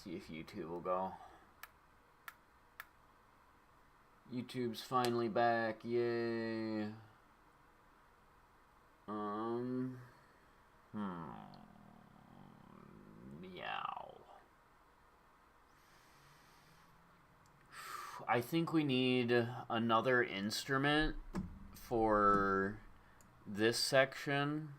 See if YouTube will go. YouTube's finally back, yay. Meow. I think we need another instrument for this section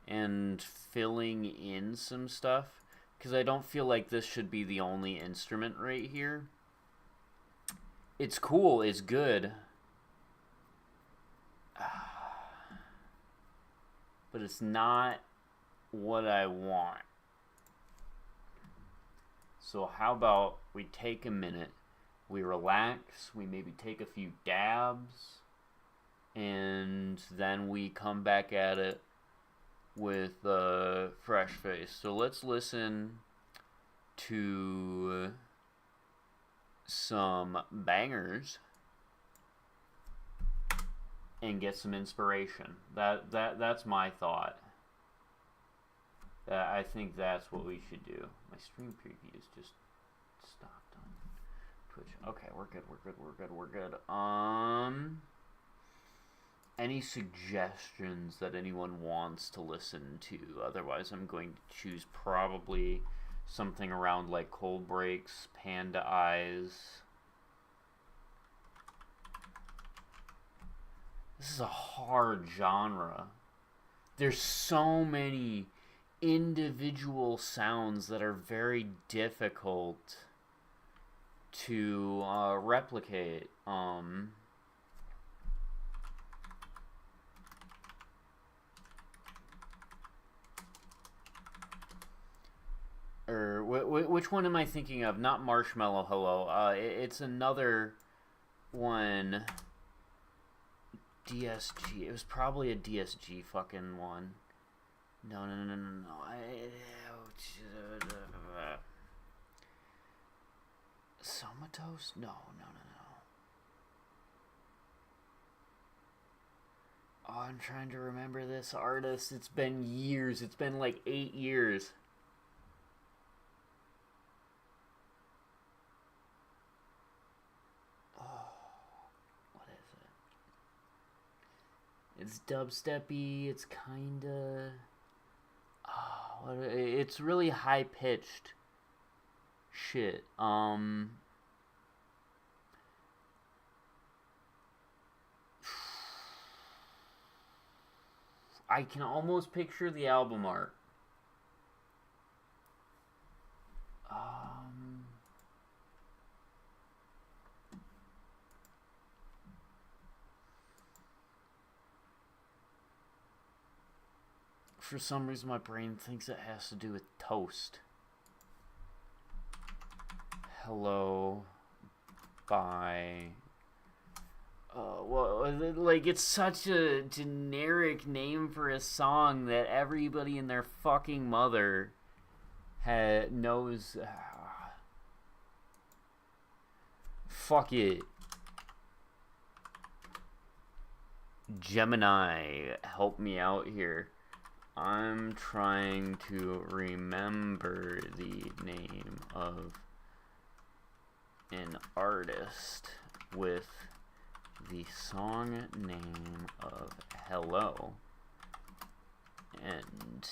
and filling in some stuff, because I don't feel like this should be the only instrument right here. It's cool, it's good, but it's not what I want. So how about we take a minute, we relax, we maybe take a few dabs, and then we come back at it with a fresh face. So let's listen to some bangers and get some inspiration. That's my thought. I think that's what we should do. My stream preview is just stopped on Twitch. Okay, we're good. Any suggestions that anyone wants to listen to? Otherwise, I'm going to choose probably something around like Cold Breaks, Panda Eyes. This is a hard genre. There's so many individual sounds that are very difficult to replicate. Or which one am I thinking of? Not Marshmallow Hello. It's another one. DSG. It was probably a DSG fucking one. No. Somatos? No. Oh, I'm trying to remember this artist. It's been years. It's been like 8 years. It's dubstep-y, it's kinda... Oh, it's really high-pitched shit. I can almost picture the album art. For some reason, my brain thinks it has to do with toast. Hello. Bye. Well, like, it's such a generic name for a song that everybody and their fucking mother knows. Fuck it. Gemini, help me out here. I'm trying to remember the name of an artist with the song name of Hello. And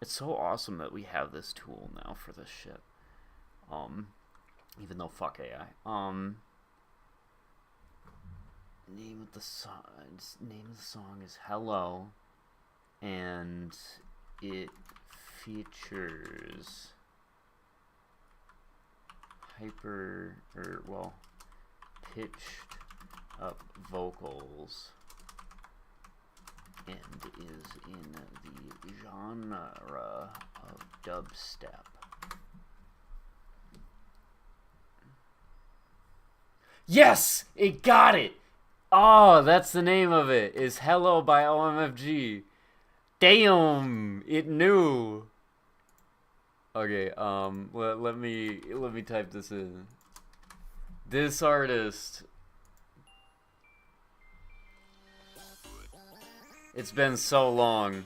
it's so awesome that we have this tool now for this shit. Even though fuck AI. Name of the song is Hello. And it features pitched up vocals and is in the genre of dubstep. Yes! It got it! Oh, that's the name of it. Is Hello by OMFG. Damn! It knew! Okay, let me type this in. This artist. It's been so long.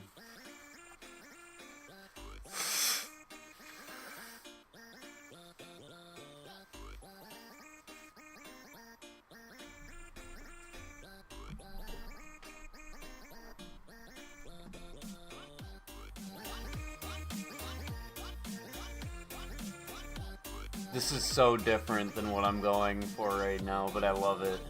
This is so different than what I'm going for right now, but I love it.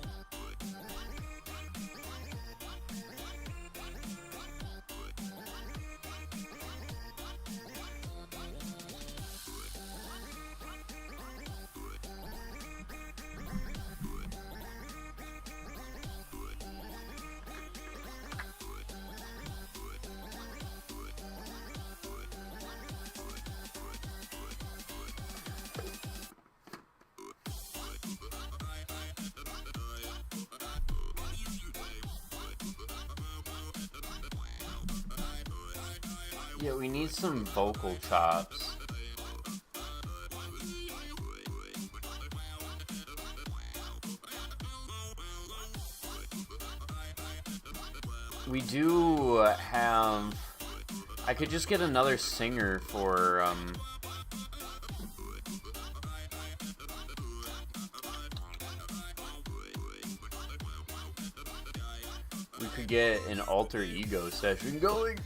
Yeah, we need some vocal chops. We do have... I could just get another singer for, we could get an alter ego session going.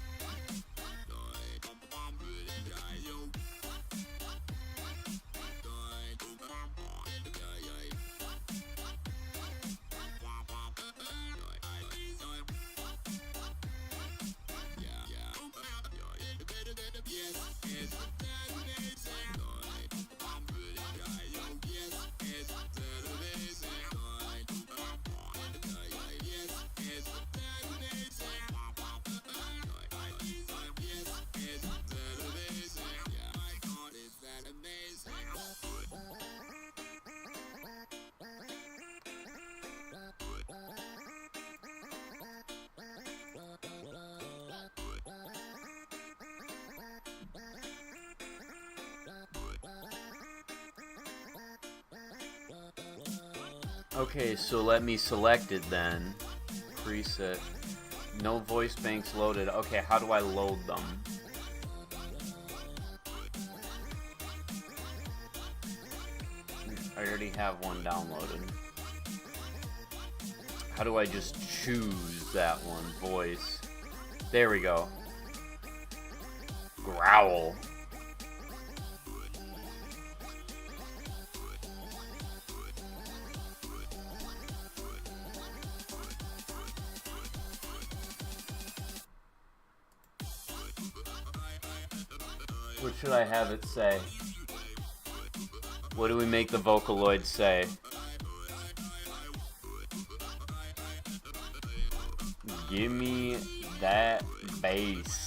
Okay, so let me select it then. Preset. No voice banks loaded. Okay, how do I load them? I already have one downloaded. How do I just choose that one? Voice. There we go. Growl. What should I have it say? What do we make the Vocaloid say? Give me that bass.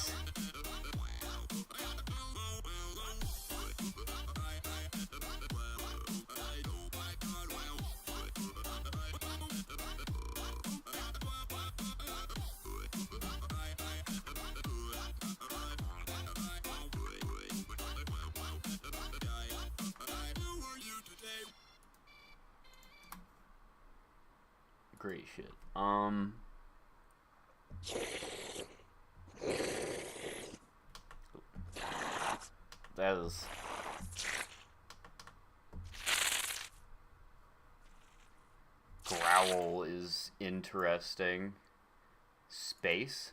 Great shit. That is... Growl is interesting. Space?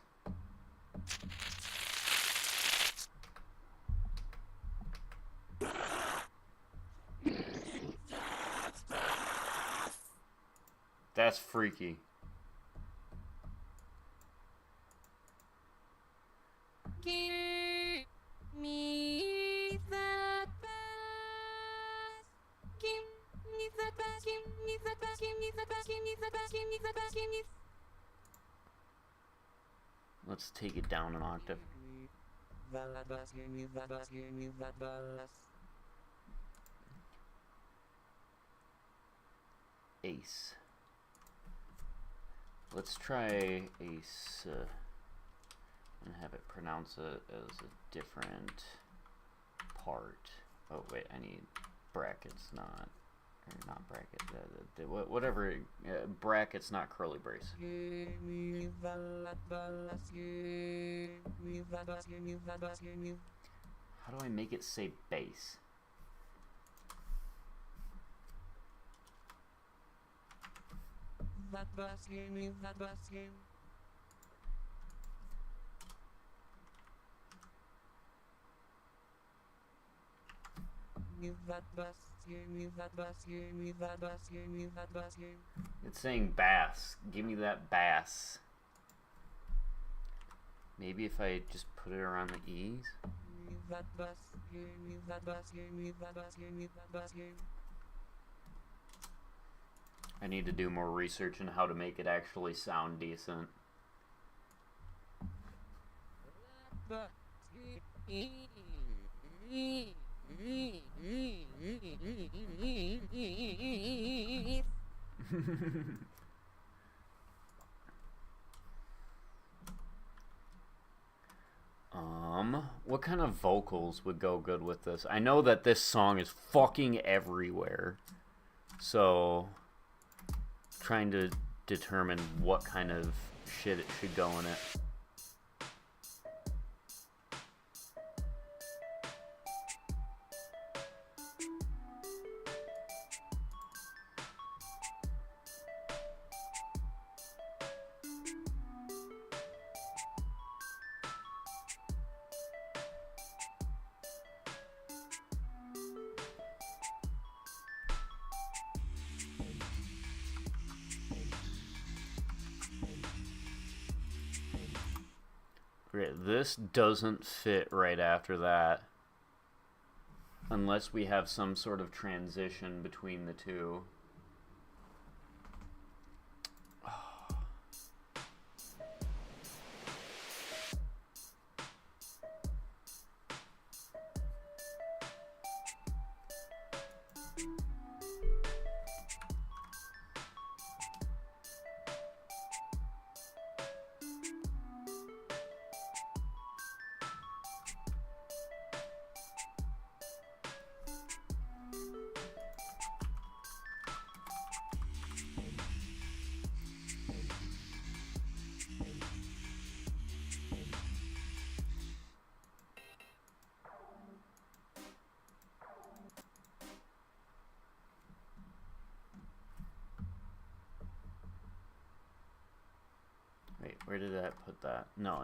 That's freaky. Give me that bass. Give me that bass. Give me that bass. Give me that bass. Give me that bass. Give me that bass. Give me. Let's take it down an octave. That bass. Give me that bass. Give me that bass. Ace. Let's try ace and have it pronounce it as a different part. Oh wait, I need brackets, not bracket. Whatever, brackets, not curly brace. Give me that bass. Give me that bass. Give me that bass. Give me. How do I make it say bass? That bass. Give me that bass. Give. It's saying bass. Give me that bass. Maybe if I just put it around the E's? I need to do more research on how to make it actually sound decent. What kind of vocals would go good with this? I know that this song is fucking everywhere. So, trying to determine what kind of shit it should go in it. This doesn't fit right after that. Unless we have some sort of transition between the two. Wait, where did I put that? No.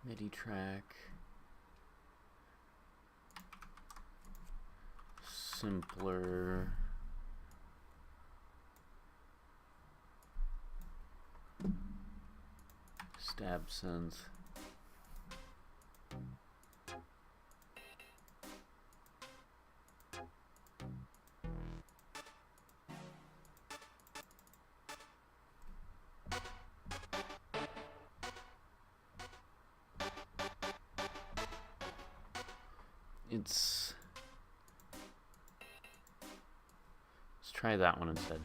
MIDI track. Simpler. Stab synth. Let's try that one instead.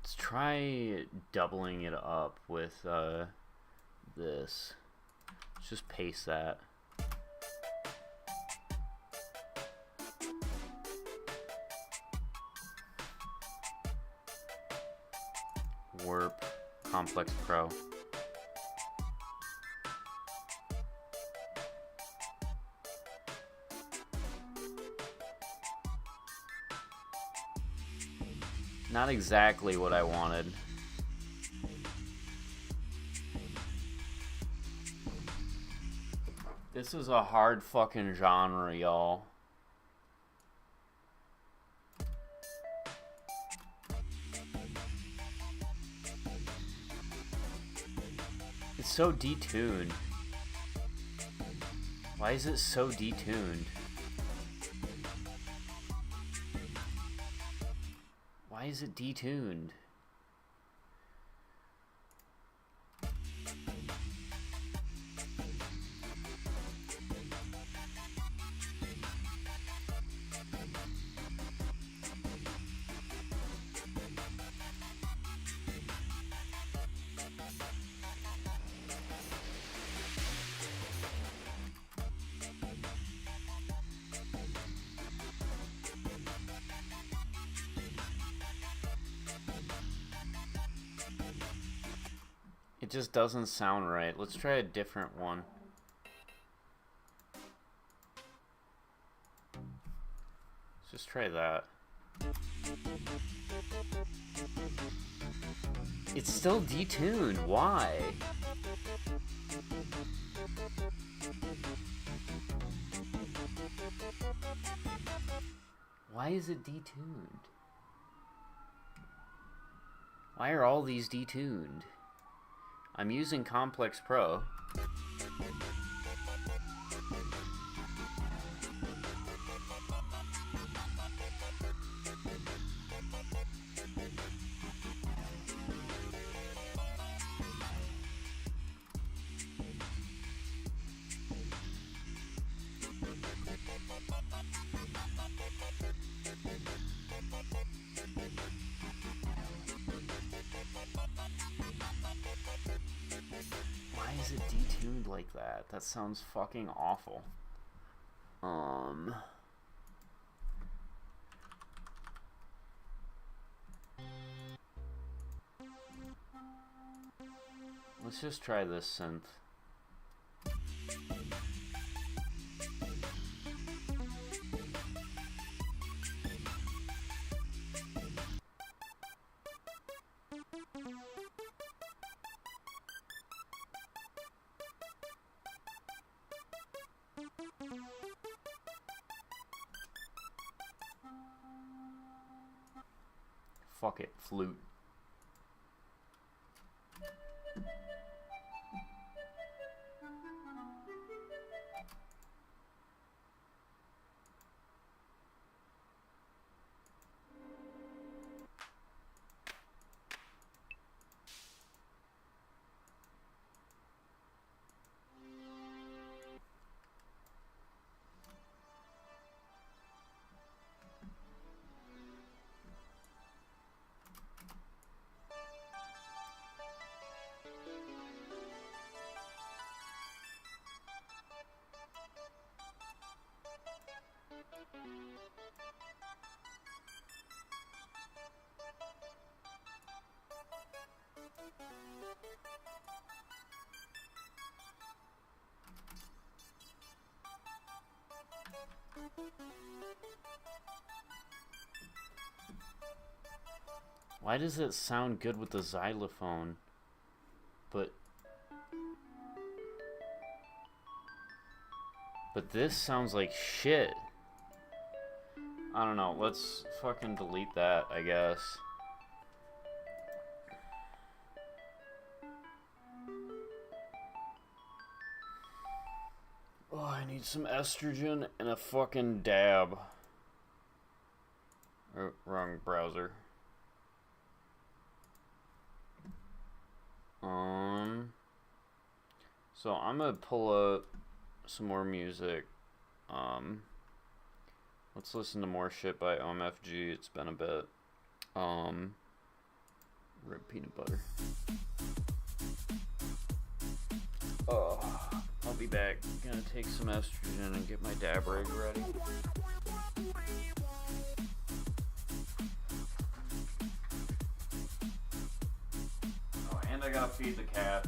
Let's try doubling it up with this. Let's just paste that. Warp Complex Pro. Not exactly what I wanted. This is a hard fucking genre, y'all. It's so detuned. Why is it so detuned? Why is it detuned? just doesn't sound right. Let's try a different one. Let's just try that. It's still detuned. Why? Why is it detuned? Why are all these detuned? I'm using Complex Pro. Why is it detuned like that? That sounds fucking awful. Let's just try this synth. Fuck it, flute. Why does it sound good with the xylophone, but this sounds like shit? I don't know, let's fucking delete that, I guess. Oh, I need some estrogen and a fucking dab. Oh, wrong browser. So I'm gonna pull up some more music. Let's listen to more shit by OMFG. It's been a bit. Rip peanut butter. Oh, I'll be back. Gonna take some estrogen and get my dab rig ready. Oh, and I gotta feed the cats.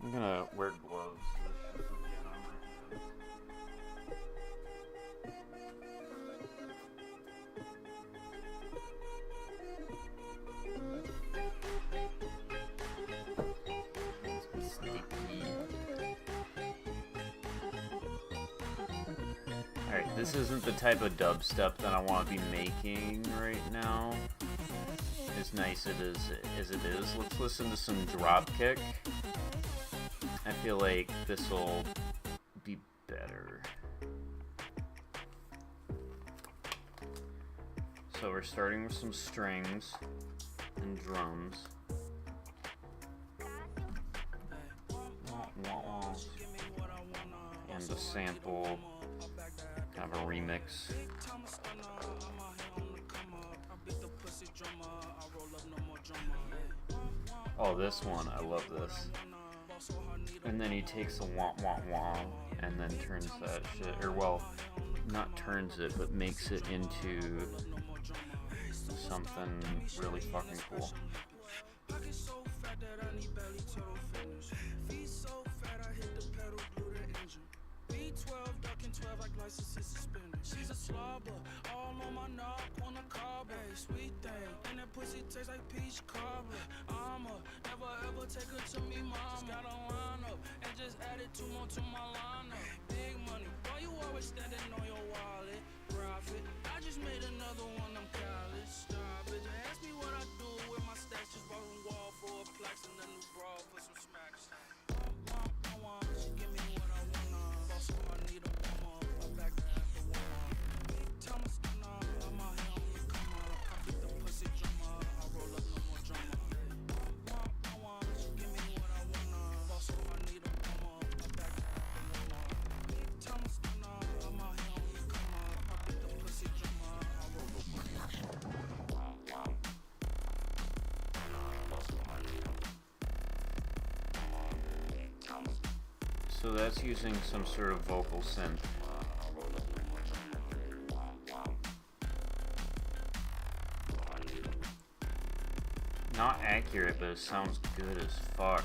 I'm gonna wear gloves. Alright, this isn't the type of dubstep that I want to be making right now. As nice as it is, let's listen to some dropkick. I feel like this will be better. So we're starting with some strings and drums. And the sample, kind of a remix. Oh, this one, I love this. And then he takes a wah wah wah and then turns that shit, or well, not turns it, but makes it into something really fucking cool. She's a slobber, all on my knob, on a carb, sweet thing, and that pussy tastes like peach cobbler. I'ma never ever take her to me, mama. Got a line up and just added 2 more to my lineup. Big money, why you always standing on your wallet? Profit, I just made another one, I'm college. Stop it, just ask me what I do with my stacks. Just bought a wall for a plaques and a new bra for some smacks. She give me what I wanna, boss, so I need a warm up. I'm back to after one. Big Thomas, I'm out here on the come up. I beat the pussy drummer, I roll up no more drama. She give me what I wanna, boss, so I need a warm up. I'm back to after one. Big Thomas, I'm out here on the come up. I beat the pussy drummer, I roll up no more drama. So that's using some sort of vocal synth. Not accurate, but it sounds good as fuck.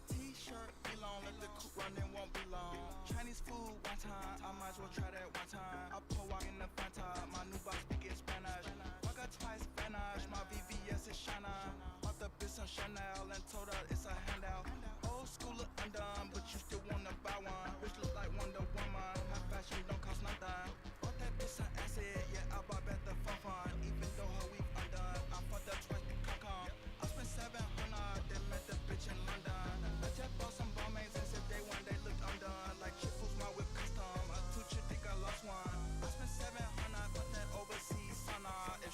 T-shirt be long, let the coupe run, it won't be long. Chinese food one time, I might as well try that one time. I pull out in the Fanta, my new boss speaking Spanish. I got twice Spanish, my VVS is Shana. Bought the bitch some Chanel and told her it's a handout. Old school look undone, but you still wanna buy one. Bitch look like Wonder Woman, her fashion don't cost nothing. Bought that bitch some acid, yeah, I bought back the fun. Even though her week undone, I fucked her twice with Concon. I spent 700, then met the bitch in London. I just bought some Balmains and said day one they looked undone. Like Chipples, my whip custom, I 2 chip, think I lost one. I spent 700, but that overseas sauna. If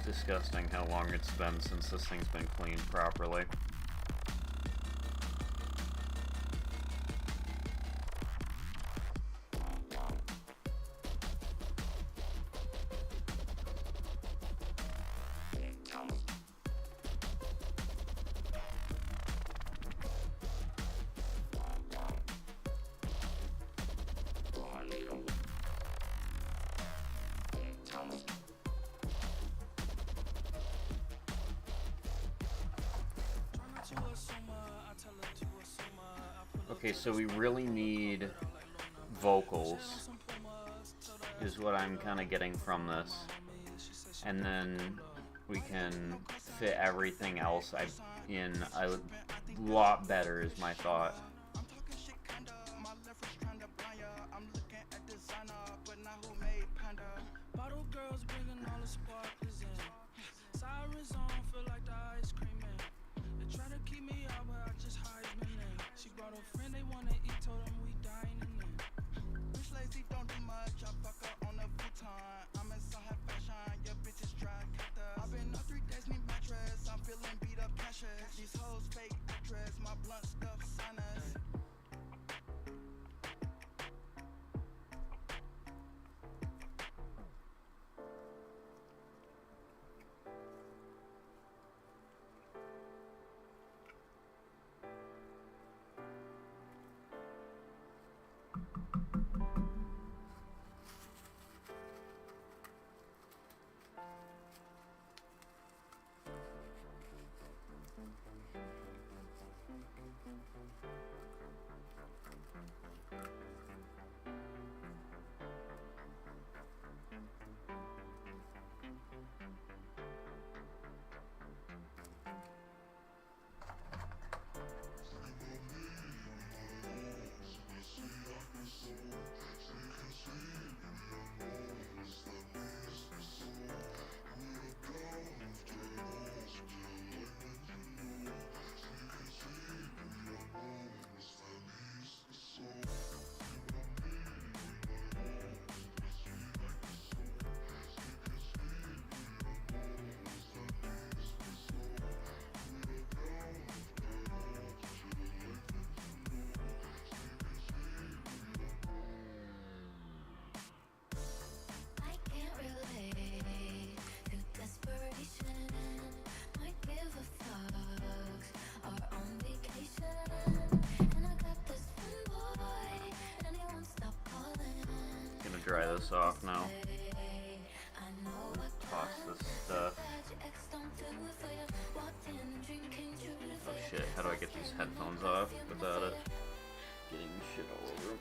disgusting how long it's been since this thing's been cleaned properly. Okay, so we really need vocals, is what I'm kind of getting from this. And then we can fit everything else in a lot better, is my thought. Dry this off now. Toss this stuff. Oh shit, how do I get these headphones off without it getting shit all over them?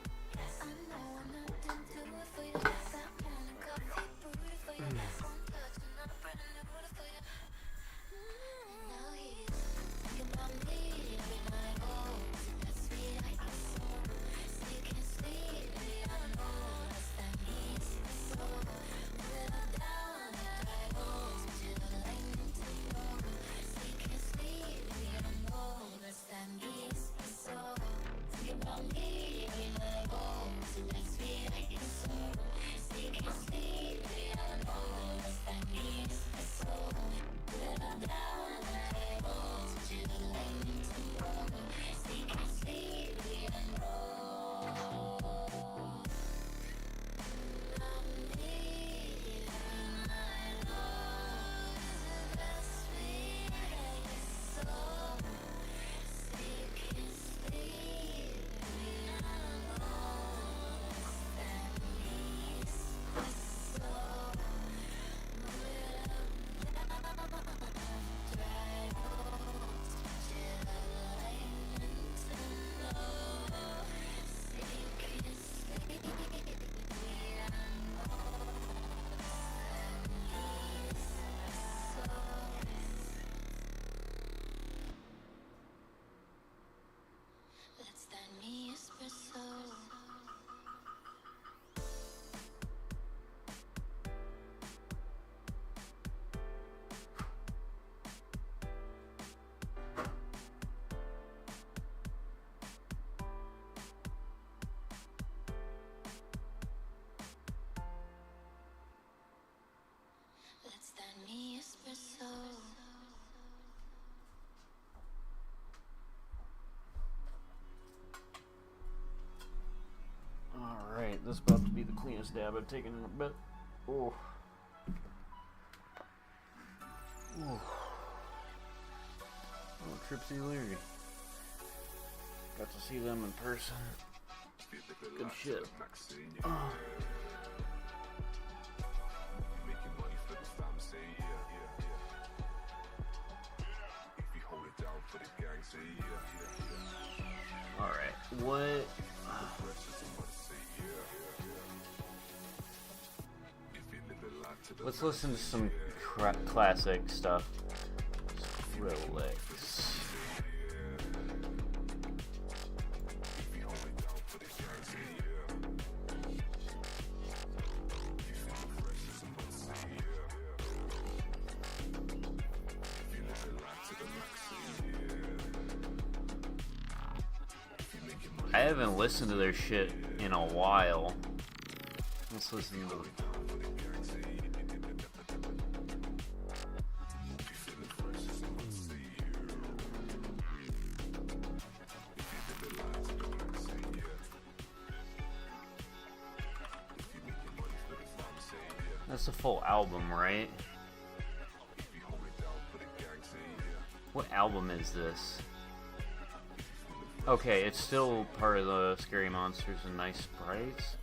cleanest dab I've taken in a bit. Oh. Oh. Oh, Tripsy Leary. Got to see them in person. Good shit. Oh. Alright, what? Let's listen to some classic stuff. Relax. I haven't listened to their shit in a while. Let's listen to it. That's a full album, right? What album is this? Okay, it's still part of the Scary Monsters and Nice Sprites.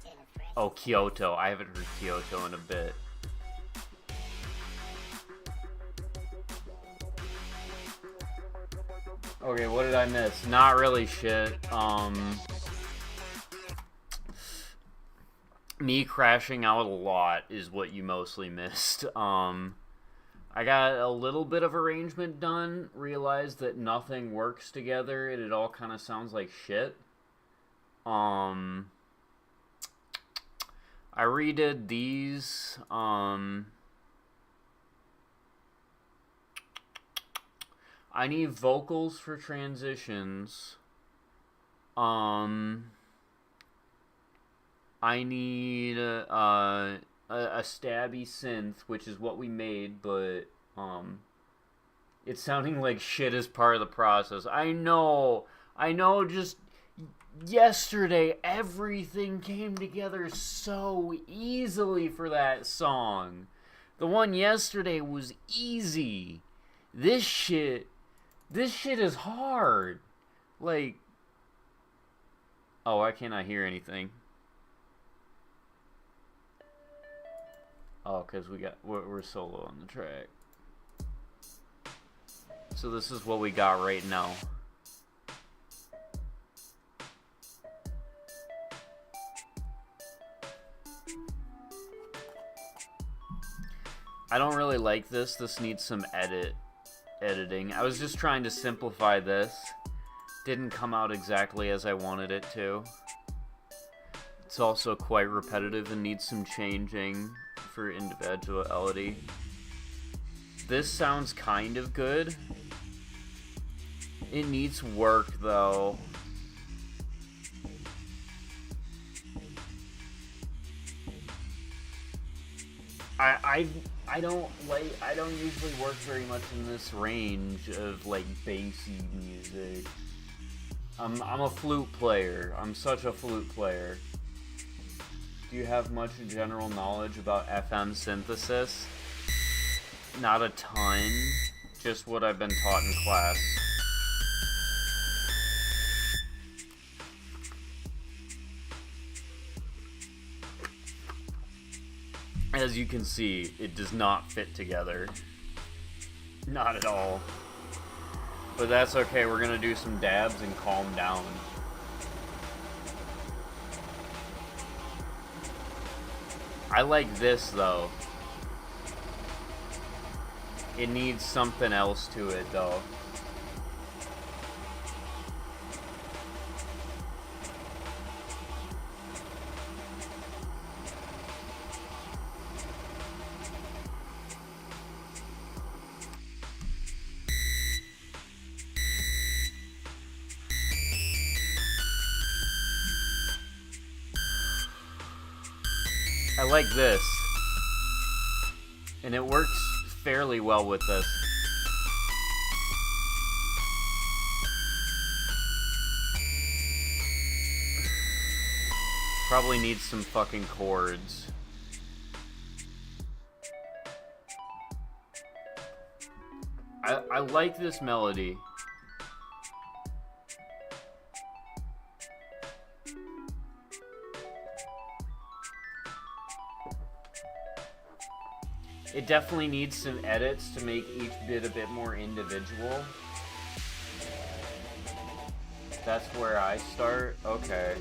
Oh, Kyoto. I haven't heard Kyoto in a bit. Okay, what did I miss? Not really shit. Me crashing out a lot is what you mostly missed. I got a little bit of arrangement done, realized that nothing works together, and it all kind of sounds like shit. I redid these. I need vocals for transitions. I need a stabby synth, which is what we made, but it's sounding like shit as part of the process. I know, just yesterday everything came together so easily for that song. The one yesterday was easy. This shit is hard. Like, oh, why can't I hear anything? Oh, because we're solo on the track. So this is what we got right now. I don't really like this. This needs some editing. I was just trying to simplify this. Didn't come out exactly as I wanted it to. It's also quite repetitive and needs some changing for individuality. This sounds kind of good. It needs work though. I don't usually work very much in this range of like bassy music. I'm a flute player. I'm such a flute player. Do you have much general knowledge about FM synthesis? Not a ton, just what I've been taught in class. As you can see, it does not fit together. Not at all. But that's okay, we're gonna do some dabs and calm down. I like this though. It needs something else to it though. I like this. And it works fairly well with this. Probably needs some fucking chords. I like this melody. It definitely needs some edits to make each bit a bit more individual. That's where I start. Okay.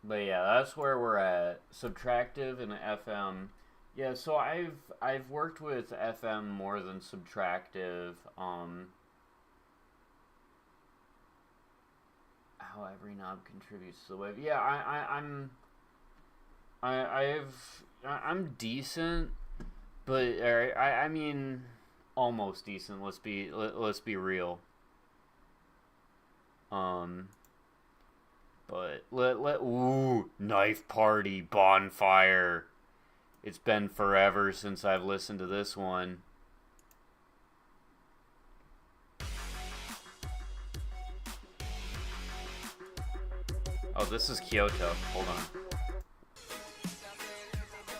But yeah, that's where we're at. Subtractive and FM. Yeah, so I've worked with FM more than subtractive. How every knob contributes to the wave. Yeah, I'm decent, but I mean almost decent. Let's be real. But ooh, knife party, bonfire. It's been forever since I've listened to this one. Oh, this is Kyoto. Hold on.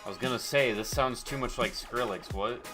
I was gonna say, this sounds too much like Skrillex. What?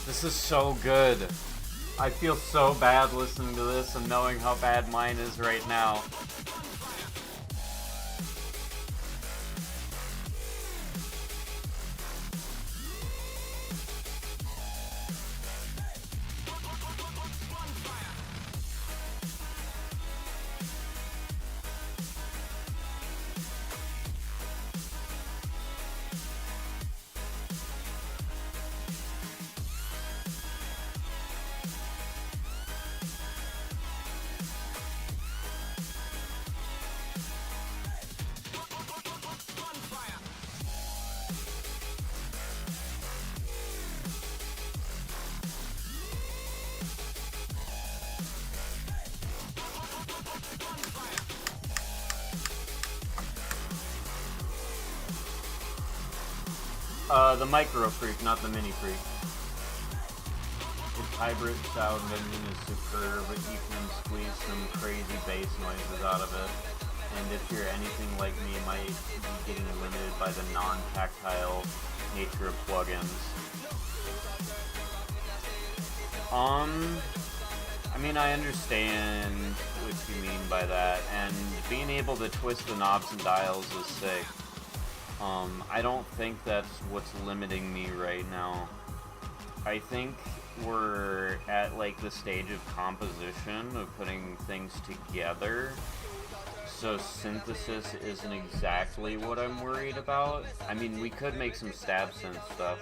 This is so good. I feel so bad listening to this and knowing how bad mine is right now. The micro freak, not the mini freak. Its hybrid sound engine is superb, but you can squeeze some crazy bass noises out of it. And if you're anything like me, you might be getting limited by the non-tactile nature of plugins. I mean, I understand what you mean by that, and being able to twist the knobs and dials is sick. I don't think that's what's limiting me right now. I think we're at like the stage of composition, of putting things together. So synthesis isn't exactly what I'm worried about. I mean, we could make some stab synth stuff.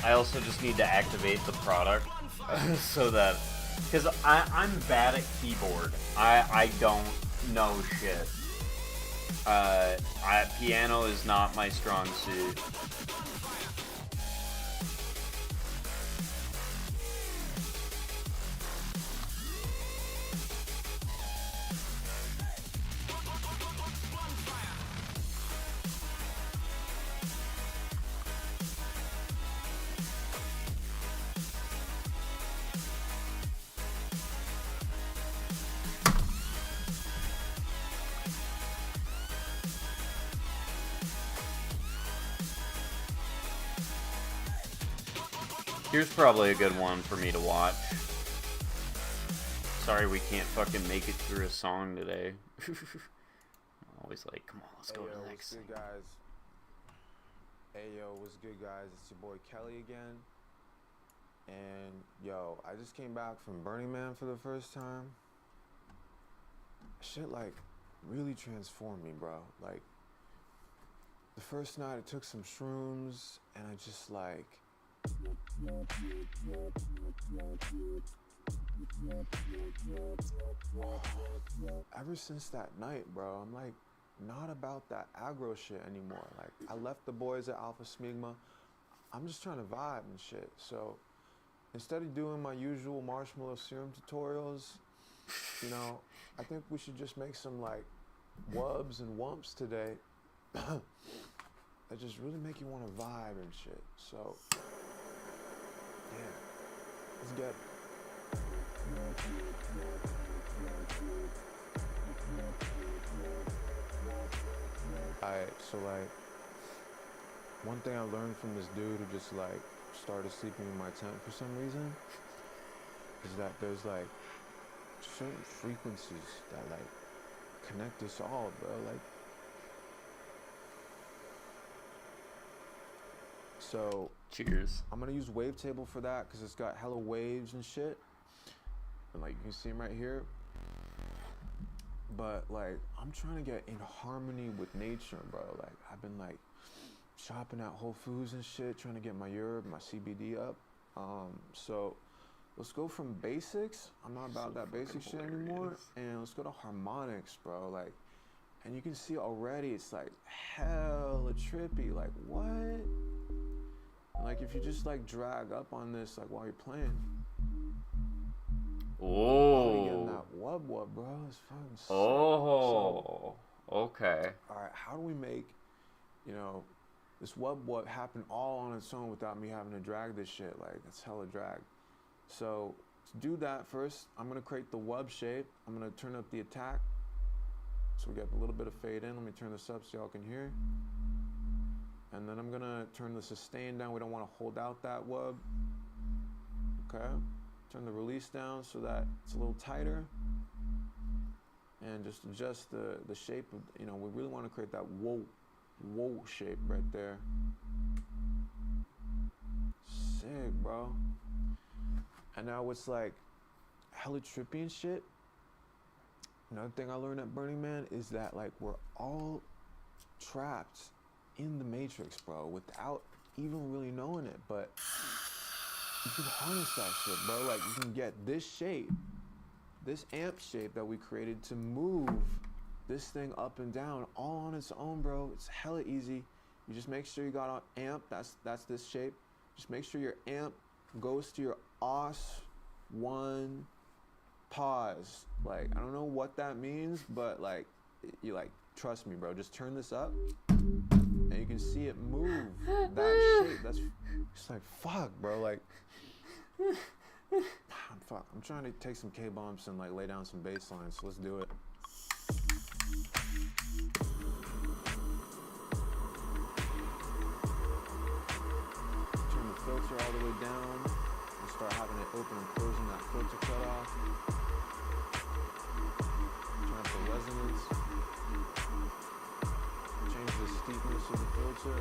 I also just need to activate the product so that, because I'm bad at keyboard. I don't know shit. Piano is not my strong suit. Here's probably a good one for me to watch. Sorry we can't fucking make it through a song today. I'm always like, come on, let's go to the next thing. What's good, guys? Hey, yo, what's good, guys? It's your boy Kelly again. And, yo, I just came back from Burning Man for the first time. Shit, like, really transformed me, bro. Like, the first night I took some shrooms, and I just, like... Ever since that night, bro, I'm like not about that aggro shit anymore. Like I left the boys at Alpha Smigma. I'm just trying to vibe and shit. So instead of doing my usual marshmallow serum tutorials, you know, I think we should just make some like wubs and wumps today that just really make you want to vibe and shit. So yeah, let's get it. Alright, so like one thing I learned from this dude who just like started sleeping in my tent for some reason is that there's like certain frequencies that like connect us all, bro. Like, so cheers. I'm gonna use Wavetable for that because it's got hella waves and shit. And like you can see them right here. But like I'm trying to get in harmony with nature, bro. Like I've been like shopping at Whole Foods and shit, trying to get my herb, my CBD up. So let's go from basics. I'm not about that basic shit anymore. And let's go to harmonics, bro. Like, and you can see already it's like hella trippy. Like what? And like if you just like drag up on this like while you're playing. Oh. Getting that wub, bro. It's fucking sick. Oh. So, okay. All right. How do we make, you know, this wub happen all on its own without me having to drag this shit? Like it's hella drag. So to do that first, I'm gonna create the wub shape. I'm gonna turn up the attack. So we got a little bit of fade in. Let me turn this up so y'all can hear. And then I'm gonna turn the sustain down. We don't want to hold out that wub. Okay. Turn the release down so that it's a little tighter. And just adjust the shape of, you know, we really want to create that whoa shape right there. Sick, bro. And now it's like hella trippy and shit. Another thing I learned at Burning Man is that like we're all trapped in the matrix, bro, without even really knowing it. But you can harness that shit, bro. Like you can get this shape, this amp shape that we created to move this thing up and down all on its own, bro. It's hella easy. You just make sure you got an amp. That's this shape. Just make sure your amp goes to your OS1 pause. Like I don't know what that means, but like you like trust me, bro. Just turn this up, and you can see it move that shape. That's it's like fuck, bro. Like. I'm trying to take some K-bumps and like lay down some bass lines, so let's do it. Turn the filter all the way down and start having it open and closing that filter cutoff. Turn up the resonance. Change the steepness of the filter.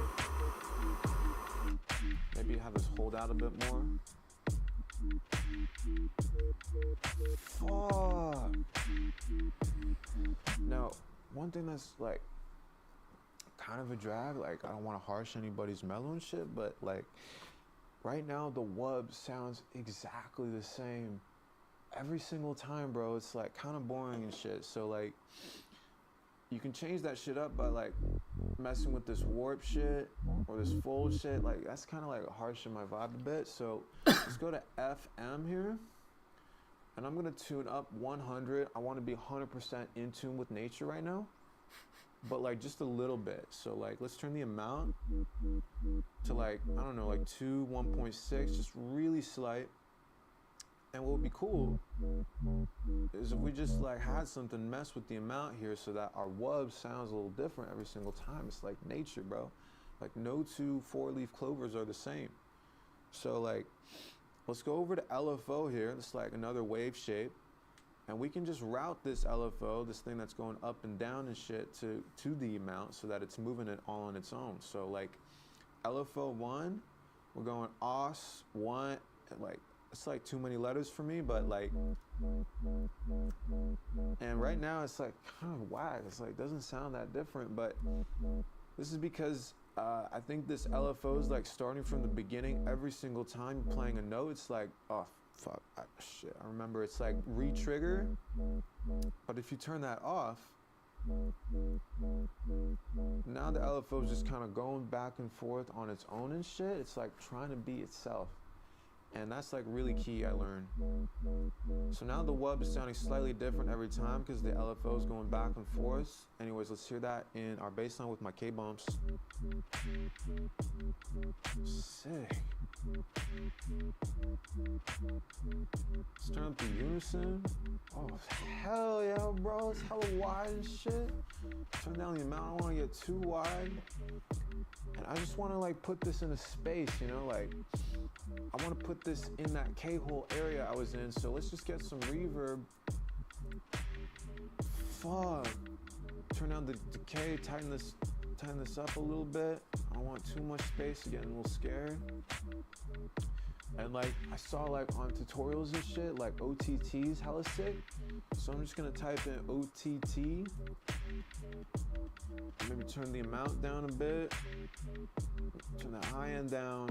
Maybe have this hold out a bit more. Fuck. Now, one thing that's like kind of a drag, like I don't want to harsh anybody's mellow and shit, but like right now the wub sounds exactly the same every single time, bro. It's like kind of boring and shit. So like you can change that shit up by like messing with this warp shit or this fold shit. Like that's kind of like harshing my vibe a bit. So let's go to FM here, and I'm gonna tune up 100. I want to be 100% in tune with nature right now, but like just a little bit. So like let's turn the amount to like I don't know, like 2 1.6, just really slight. And what would be cool is if we just like had something mess with the amount here so that our wub sounds a little different every single time. It's like nature, bro. Like no two 4-leaf clovers are the same. So like, let's go over to LFO here. It's like another wave shape. And we can just route this LFO, this thing that's going up and down and shit, to the amount so that it's moving it all on its own. So like LFO 1, we're going OS 1, like it's like too many letters for me, but like, and right now it's like kind of whack. It's like doesn't sound that different, but this is because I think this LFO is like starting from the beginning. Every single time you're playing a note, it's like, oh fuck, shit. I remember it's like re-trigger, but if you turn that off, now the LFO is just kind of going back and forth on its own and shit. It's like trying to be itself. And that's like really key, I learned. So now the wub is sounding slightly different every time because the LFO is going back and forth. Anyways, let's hear that in our bass line with my K-bumps. Sick. Let's turn up the unison. Oh, hell yeah, bro. It's hella wide and shit. Turn down the amount. I don't want to get too wide. And I just want to like put this in a space, you know, like I want to put this in that K-hole area I was in. So let's just get some reverb. Fuck. Turn down the decay, tighten this up a little bit. I don't want too much space, getting a little scared. And like I saw like on tutorials and shit, like OTT's hella sick. So I'm just gonna type in OTT. Maybe turn the amount down a bit. Turn the high end down.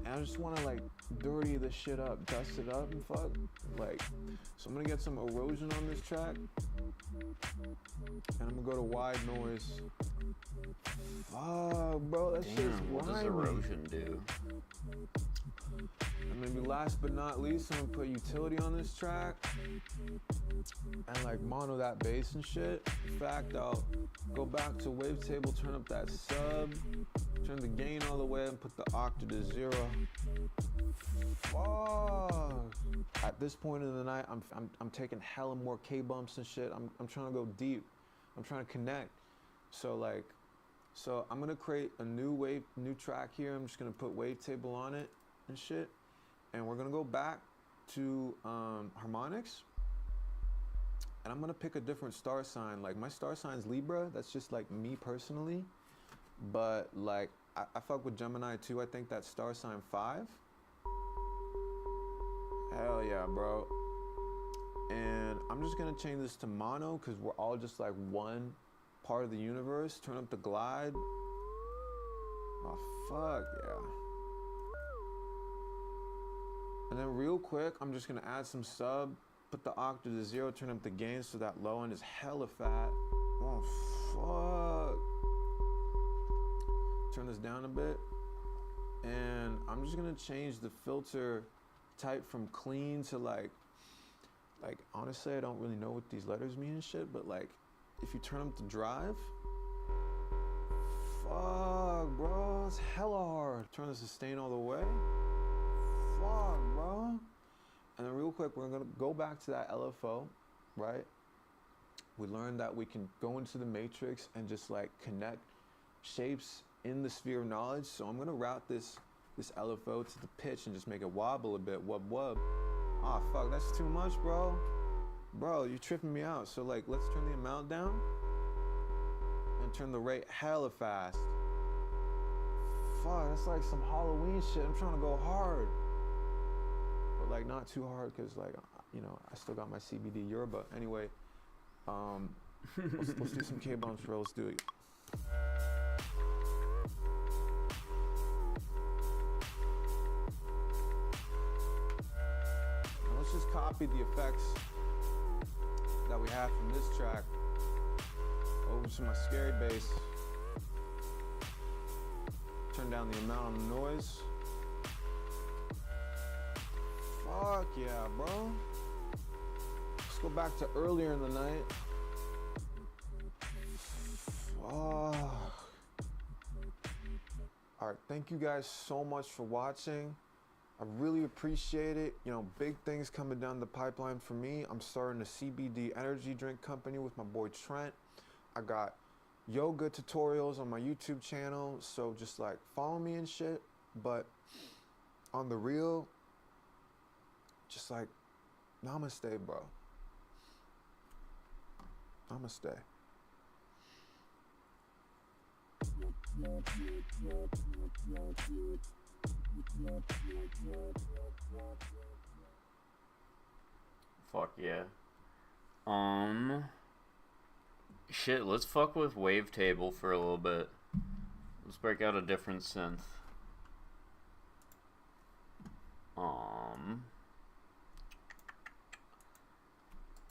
And I just wanna like dirty this shit up, dust it up and fuck. Like, so I'm gonna get some erosion on this track. And I'm gonna go to wide noise. Fuck, bro, that shit's what does erosion do? And maybe last but not least, I'm gonna put utility on this track and like mono that bass and shit. In fact, I'll go back to wavetable, turn up that sub, turn the gain all the way and put the octave to 0. Fuck. At this point in the night, I'm taking hella more K bumps and shit. I'm trying to go deep. I'm trying to connect. So I'm gonna create a new track here. I'm just gonna put wavetable on it and shit. And we're gonna go back to harmonics. And I'm gonna pick a different star sign. Like my star sign's Libra. That's just like me personally. But like I fuck with Gemini too. I think that's star sign 5. Hell yeah, bro. And I'm just gonna change this to mono because we're all just like one part of the universe. Turn up the glide. Oh fuck yeah. And then real quick, I'm just gonna add some sub, put the octave to 0, turn up the gain so that low end is hella fat. Oh fuck. Turn this down a bit. And I'm just gonna change the filter type from clean to like honestly, I don't really know what these letters mean and shit, but like if you turn up the drive, fuck, bro, it's hella hard. Turn the sustain all the way. Fuck, bro. And then real quick, we're gonna go back to that LFO, right? We learned that we can go into the matrix and just like connect shapes in the sphere of knowledge. So I'm gonna route this LFO to the pitch and just make it wobble a bit, wub wub. Ah, fuck, that's too much, bro. Bro, you're tripping me out. So like, let's turn the amount down and turn the rate hella fast. Fuck, that's like some Halloween shit. I'm trying to go hard. But like not too hard because like, you know, I still got my CBD yerba. Anyway, let's do some K-bumps, bro. Let's do it. Now let's just copy the effects that we have from this track over to my scary bass. Turn down the amount on the noise. Fuck yeah, bro. Let's go back to earlier in the night. Fuck. Alright, thank you guys so much for watching. I really appreciate it. You know, big things coming down the pipeline for me. I'm starting a CBD energy drink company with my boy Trent. I got yoga tutorials on my YouTube channel. So just like follow me and shit. But on the real, just like, namaste, bro. Namaste. Fuck yeah. Shit, let's fuck with Wavetable for a little bit. Let's break out a different synth.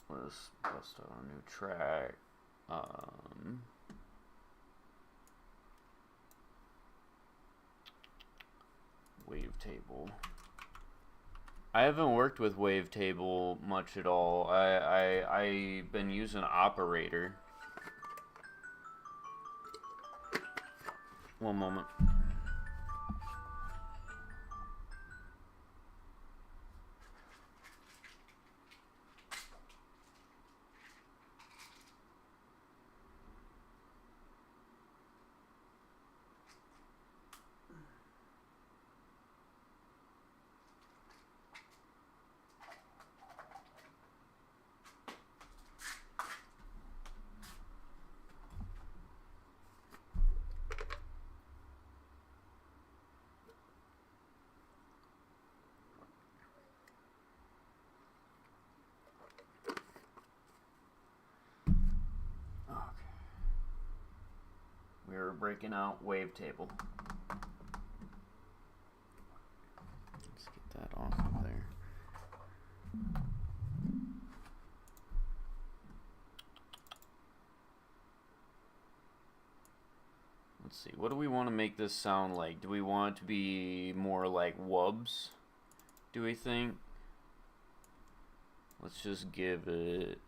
Let's bust out a new track. Wavetable. I haven't worked with Wavetable much at all. I've been using Operator. One moment. We're breaking out Wavetable. Let's get that off of there. Let's see, what do we want to make this sound like? Do we want it to be more like wubs? Do we think? Let's just give it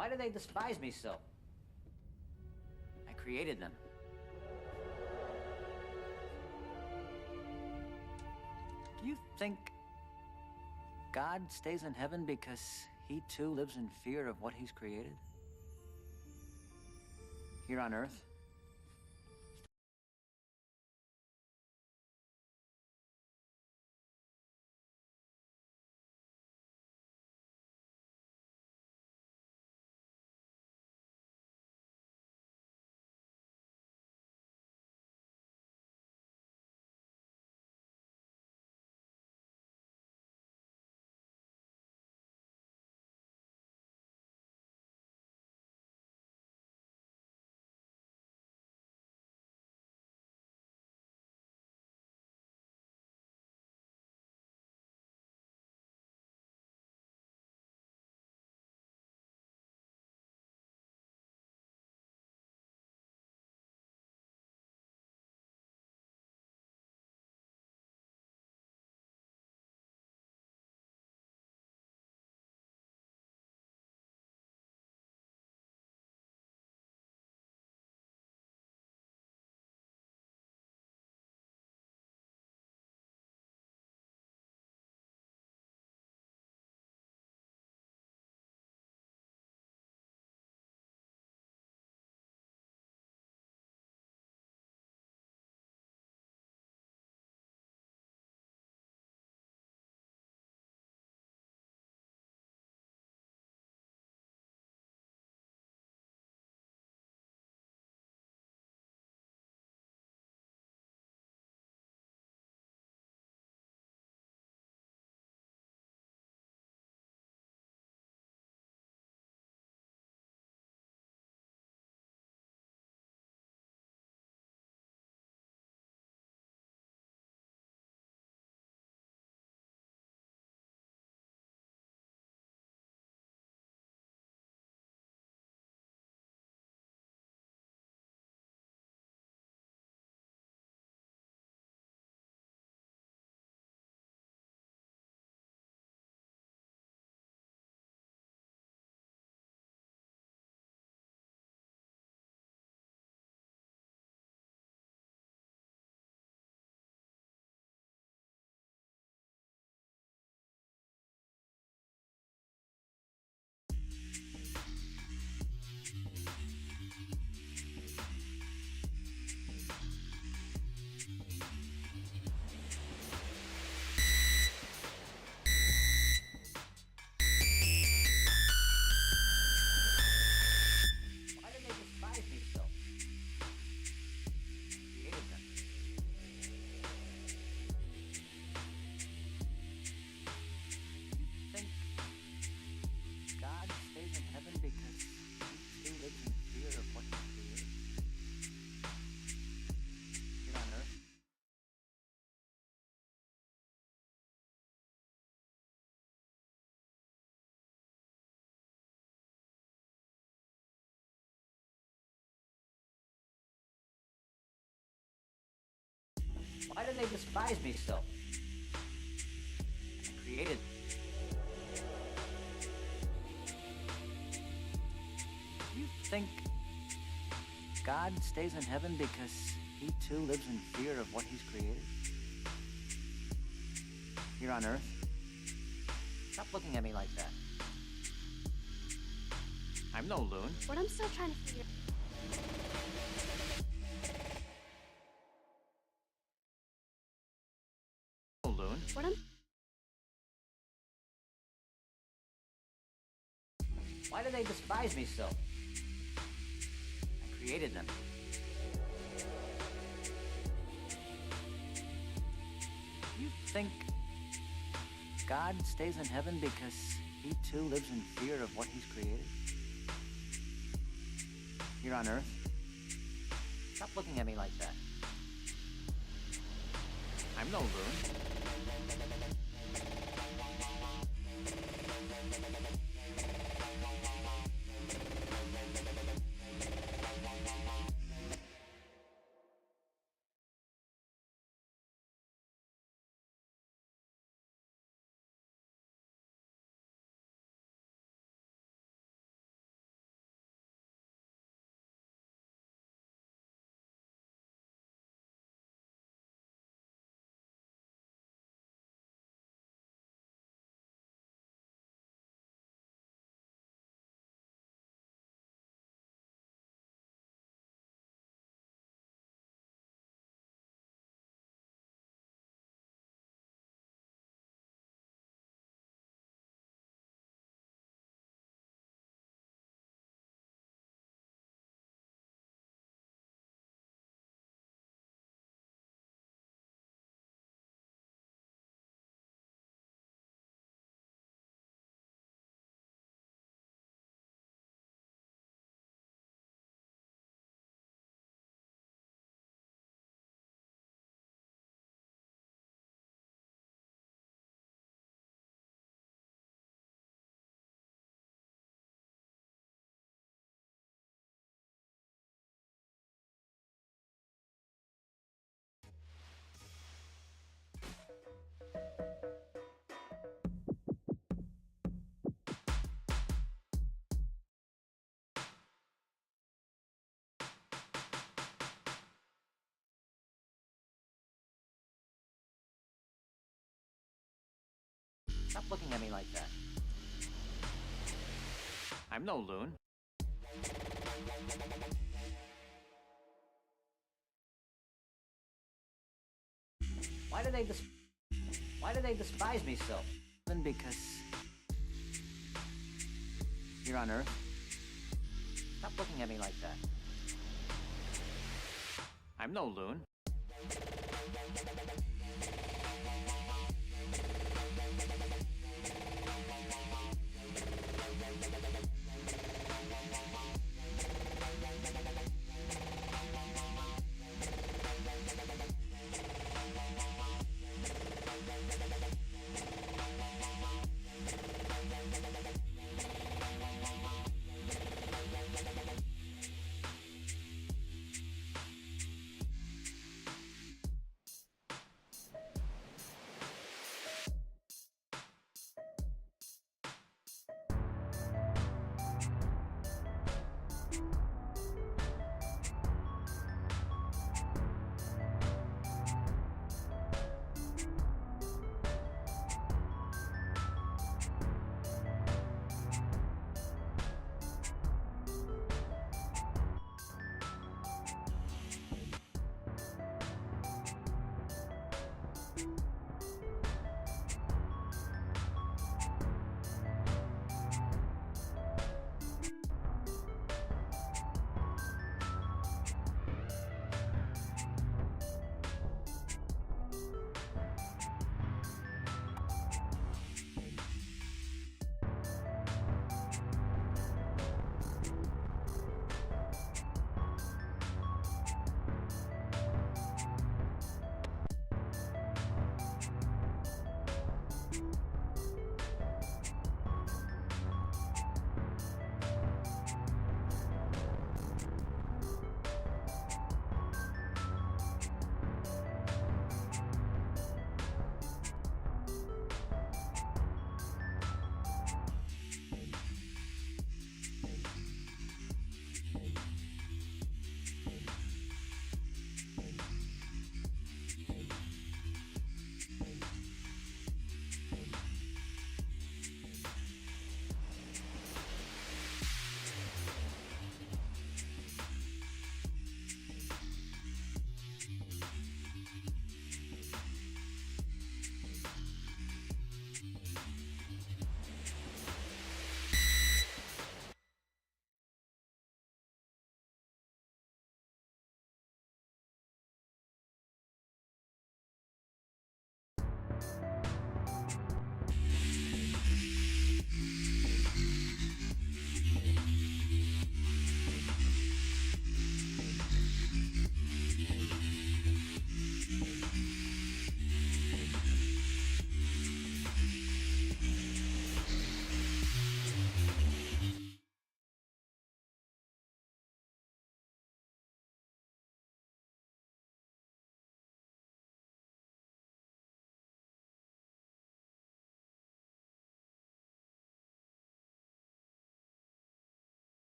Why do they despise me so? I created them. Do you think God stays in heaven because he too lives in fear of what he's created? Here on earth? Why do they despise me so? I created them. You think God stays in heaven because he too lives in fear of what he created? Here on earth? Why do they despise me so? I created. You think God stays in heaven because he too lives in fear of what he's created? Here on earth? Stop looking at me like that. I'm no loon. What I'm still trying to figure. No loon. What I'm. Why do they despise me so? I created them. You think God stays in heaven because he too lives in fear of what he's created? Here on earth? Stop looking at me like that. I'm no loon. Stop looking at me like that. I'm no loon. Why do they despise me so? Because you're on Earth. Stop looking at me like that. I'm no loon.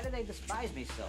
do they despise me so?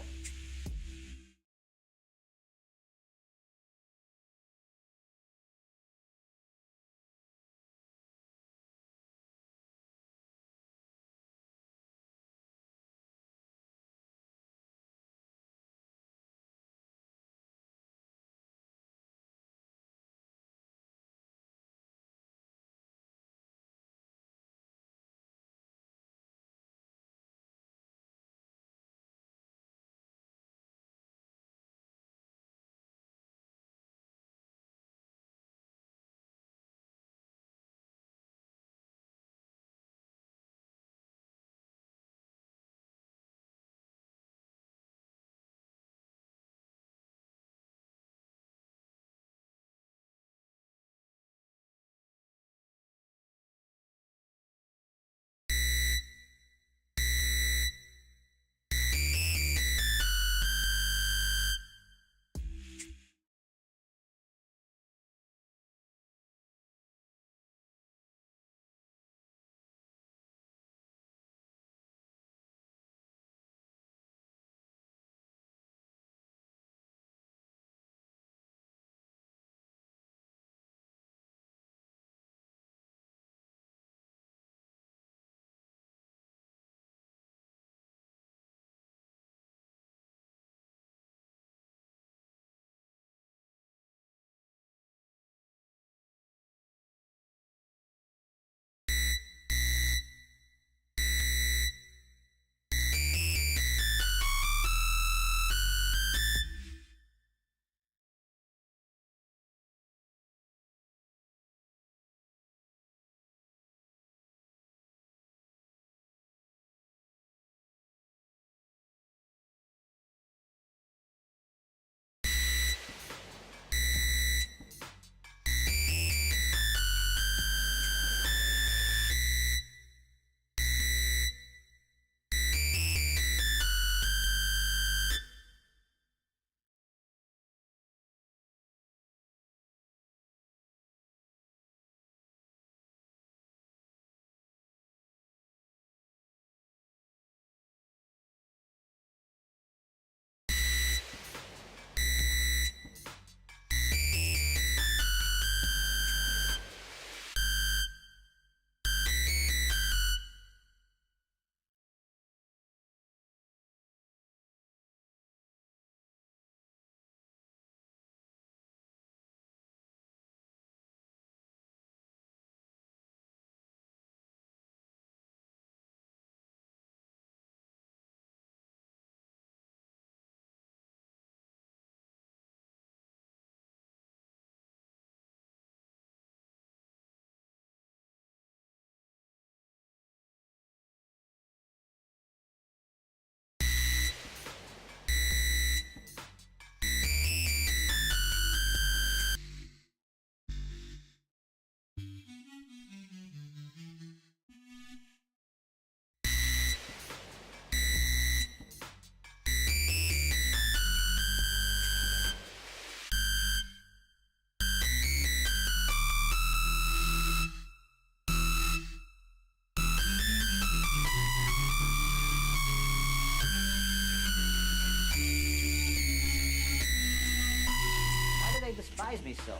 Why do they despise me so?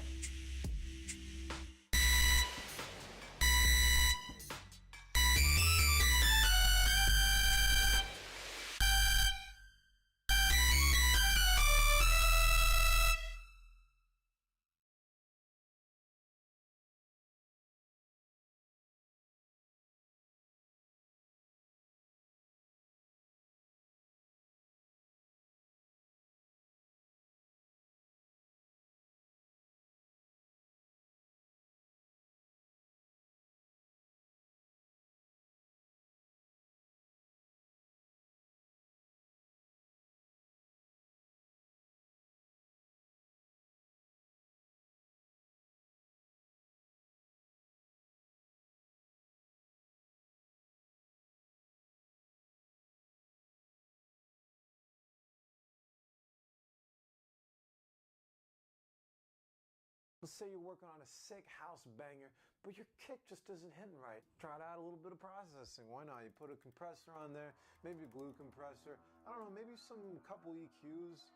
Let's say you're working on a sick house banger, but your kick just isn't hitting right. Try to add a little bit of processing. Why not? You put a compressor on there, maybe a glue compressor. I don't know, maybe some couple EQs,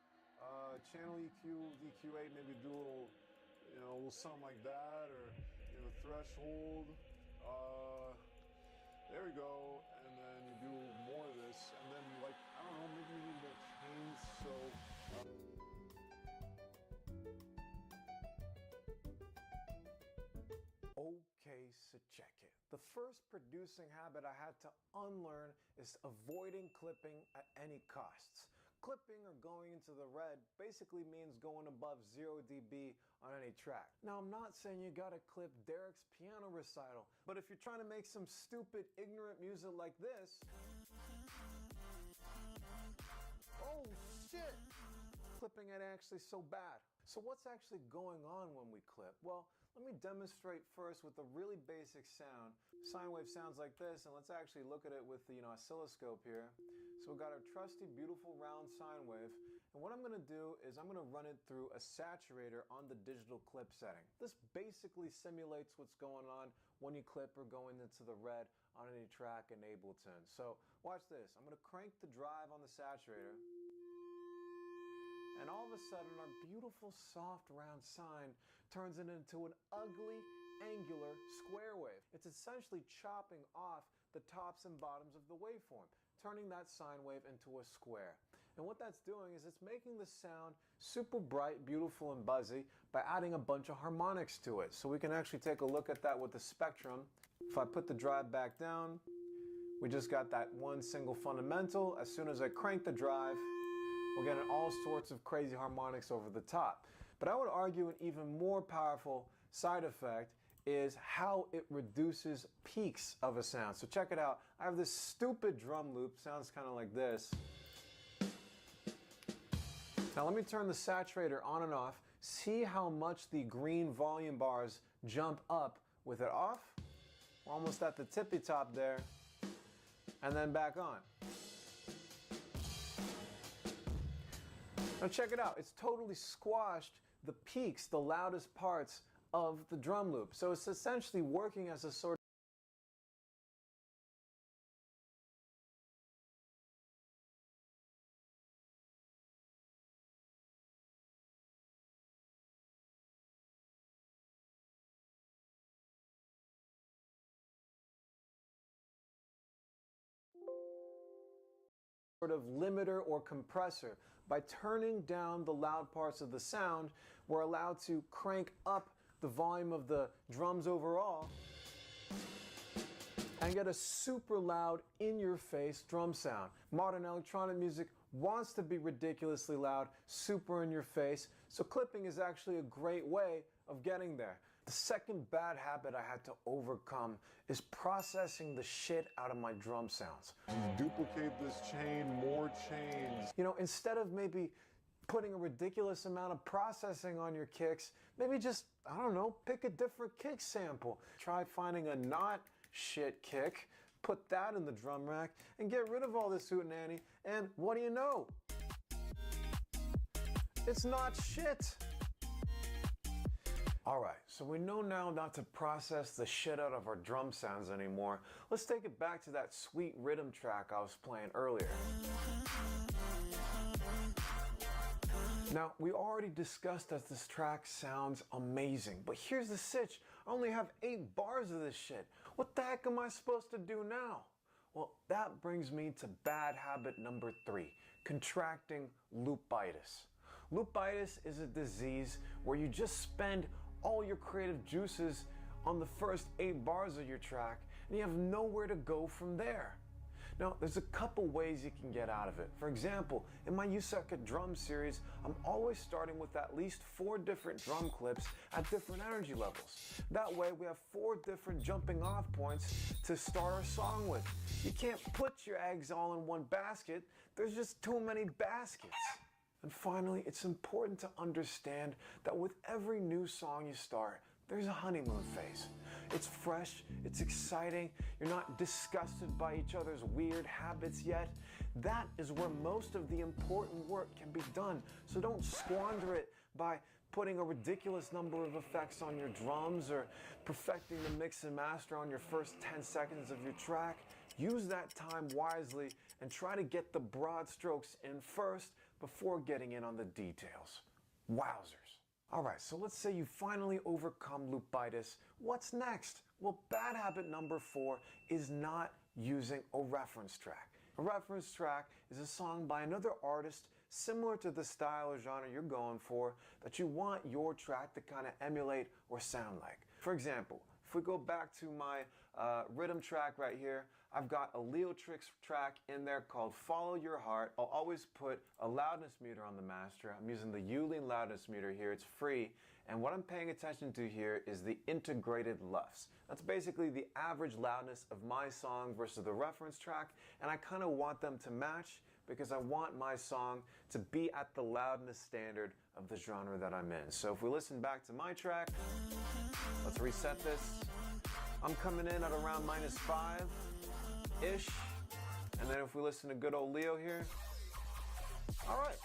channel EQ, EQ8, maybe do a little, you know, a little something like that, or, you know, threshold. There we go, and then you do more of this, and then, like, I don't know, maybe you need more chains, so. Okay, so check it. The first producing habit I had to unlearn is avoiding clipping at any costs. Clipping or going into the red basically means going above 0 dB on any track. Now, I'm not saying you gotta clip Derek's piano recital, but if you're trying to make some stupid, ignorant music like this, oh shit! Clipping ain't actually so bad. So what's actually going on when we clip? Well, let me demonstrate first with a really basic sound. Sine wave sounds like this, and let's actually look at it with the oscilloscope here. So we've got our trusty, beautiful round sine wave, and what I'm gonna do is I'm gonna run it through a saturator on the digital clip setting. This basically simulates what's going on when you clip or going into the red on any track in Ableton. So watch this. I'm gonna crank the drive on the saturator, and all of a sudden our beautiful soft round sine turns it into an ugly angular square wave. It's essentially chopping off the tops and bottoms of the waveform, turning that sine wave into a square. And what that's doing is it's making the sound super bright, beautiful, and buzzy by adding a bunch of harmonics to it. So we can actually take a look at that with the spectrum. If I put the drive back down, we just got that one single fundamental. As soon as I crank the drive, we're getting all sorts of crazy harmonics over the top. But I would argue an even more powerful side effect is how it reduces peaks of a sound. So check it out. I have this stupid drum loop, sounds kind of like this. Now let me turn the saturator on and off. See how much the green volume bars jump up with it off. We're almost at the tippy top there. And then back on. Now check it out, it's totally squashed the peaks, the loudest parts of the drum loop. So it's essentially working as a sort of limiter or compressor. By turning down the loud parts of the sound, we're allowed to crank up the volume of the drums overall and get a super loud, in-your-face drum sound. Modern electronic music wants to be ridiculously loud, super in your face, so clipping is actually a great way of getting there. The second bad habit I had to overcome is processing the shit out of my drum sounds. Duplicate this chain, more chains. You know, instead of maybe putting a ridiculous amount of processing on your kicks, maybe just, I don't know, pick a different kick sample. Try finding a not shit kick, put that in the drum rack, and get rid of all this hootenanny, and what do you know? It's not shit. Alright, so we know now not to process the shit out of our drum sounds anymore. Let's take it back to that sweet rhythm track I was playing earlier. Now, we already discussed that this track sounds amazing, but here's the sitch. I only have 8 bars of this shit. What the heck am I supposed to do now? Well, that brings me to bad habit number 3, contracting loopitis. Loopitis is a disease where you just spend all your creative juices on the first 8 bars of your track and you have nowhere to go from there. Now, there's a couple ways you can get out of it. For example, in my You Suck at Drum series, I'm always starting with at least 4 different drum clips at different energy levels. That way, we have 4 different jumping off points to start our song with. You can't put your eggs all in one basket. There's just too many baskets. And finally, it's important to understand that with every new song you start, there's a honeymoon phase. It's fresh, it's exciting, you're not disgusted by each other's weird habits yet. That is where most of the important work can be done. So don't squander it by putting a ridiculous number of effects on your drums, or perfecting the mix and master on your first 10 seconds of your track, use that time wisely and try to get the broad strokes in first before getting in on the details. Wowzers. Alright, so let's say you finally overcome loopitis. What's next? Well, bad habit number 4 is not using a reference track. A reference track is a song by another artist similar to the style or genre you're going for that you want your track to kind of emulate or sound like. For example, if we go back to my rhythm track right here, I've got a Leotrix track in there called Follow Your Heart. I'll always put a loudness meter on the master. I'm using the Yulin loudness meter here. It's free. And what I'm paying attention to here is the integrated LUFS. That's basically the average loudness of my song versus the reference track. And I kind of want them to match because I want my song to be at the loudness standard of the genre that I'm in. So if we listen back to my track, let's reset this. I'm coming in at around -5-ish. And then if we listen to good old Leo here, all right,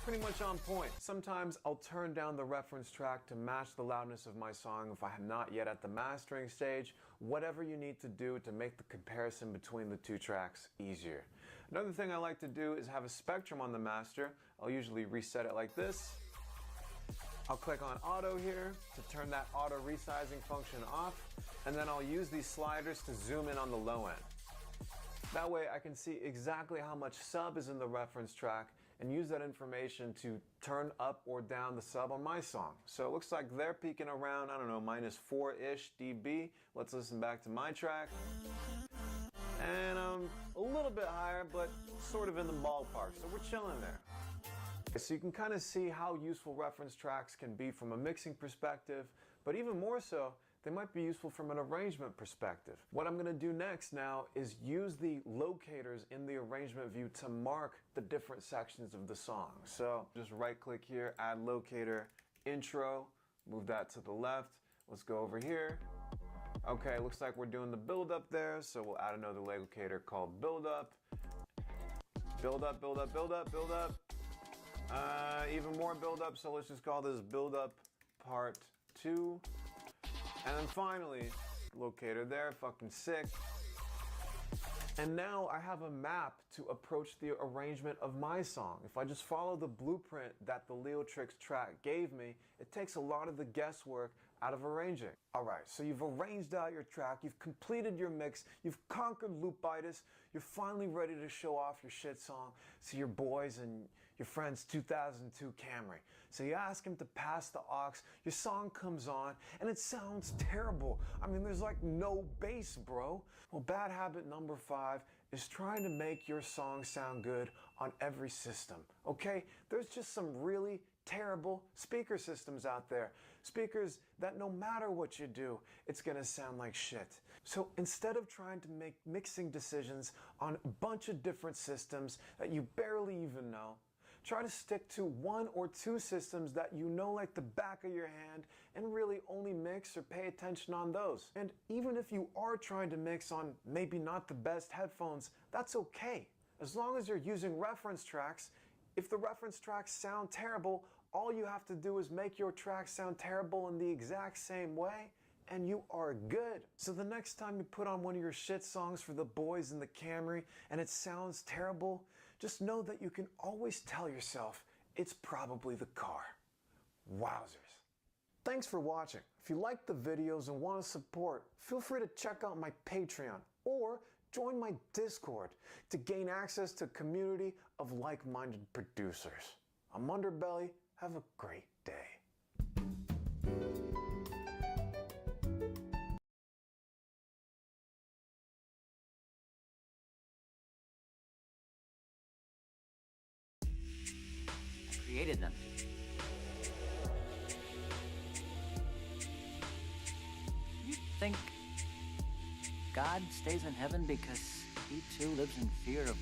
pretty much on point. Sometimes I'll turn down the reference track to match the loudness of my song if I am not yet at the mastering stage. Whatever you need to do to make the comparison between the two tracks easier. Another thing I like to do is have a spectrum on the master. I'll usually reset it like this. I'll click on auto here to turn that auto resizing function off, and then I'll use these sliders to zoom in on the low end. That way I can see exactly how much sub is in the reference track and use that information to turn up or down the sub on my song. So it looks like they're peaking around, I don't know, -4-ish dB. Let's listen back to my track. And I'm a little bit higher, but sort of in the ballpark, so we're chilling there. So you can kind of see how useful reference tracks can be from a mixing perspective, but even more so, they might be useful from an arrangement perspective. What I'm going to do next now is use the locators in the arrangement view to mark the different sections of the song. So just right click here, add locator, intro, move that to the left. Let's go over here. Okay, looks like we're doing the build up there, so we'll add another locator called build up. Build up, build up, build up, build up. Even more build up, so let's just call this build up part 2. And then finally, locator there, fucking sick. And now I have a map to approach the arrangement of my song. If I just follow the blueprint that the Leotrix track gave me, it takes a lot of the guesswork out of arranging. Alright, so you've arranged out your track, you've completed your mix, you've conquered loopitis, you're finally ready to show off your shit song to your boys and your friend's 2002 Camry. So you ask him to pass the aux, your song comes on, and it sounds terrible. I mean, there's like no bass, bro. Well, bad habit number 5 is trying to make your song sound good on every system, okay? There's just some really terrible speaker systems out there. Speakers that no matter what you do, it's gonna sound like shit. So instead of trying to make mixing decisions on a bunch of different systems that you barely even know, try to stick to 1 or 2 systems that you know like the back of your hand and really only mix or pay attention on those. And even if you are trying to mix on maybe not the best headphones, that's okay. As long as you're using reference tracks, if the reference tracks sound terrible, all you have to do is make your track sound terrible in the exact same way, and you are good. So the next time you put on one of your shit songs for the boys in the Camry and it sounds terrible, just know that you can always tell yourself it's probably the car. Wowzers. Thanks for watching. If you like the videos and want to support, feel free to check out my Patreon or join my Discord to gain access to a community of like-minded producers. I'm Underbelly. Have a great day. I created them. You think God stays in heaven because he too lives in fear of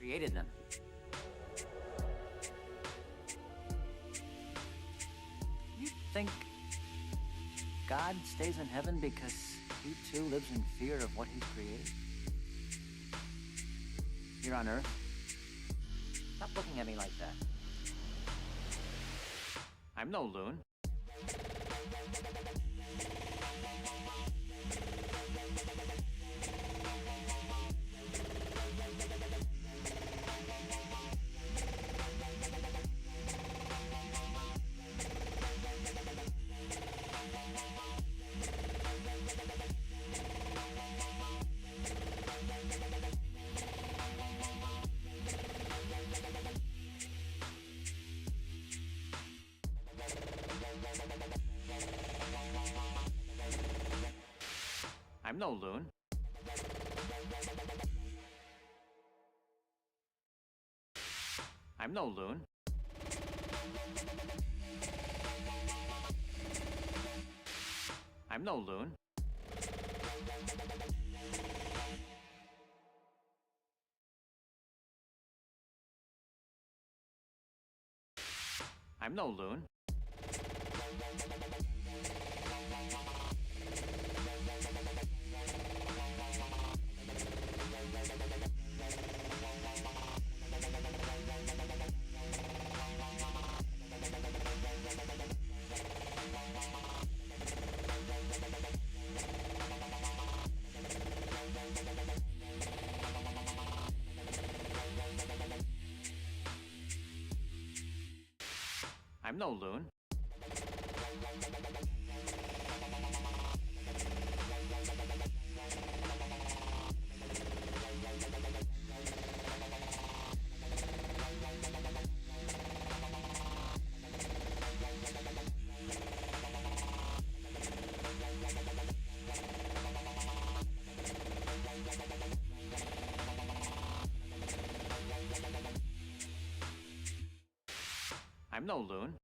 created them. You think God stays in heaven because he too lives in fear of what he's created? Here on Earth? Stop looking at me like that. I'm no loon. I'm no loon. I'm no loon. I'm no loon. I'm no loon. I'm no loon. I'm no loon.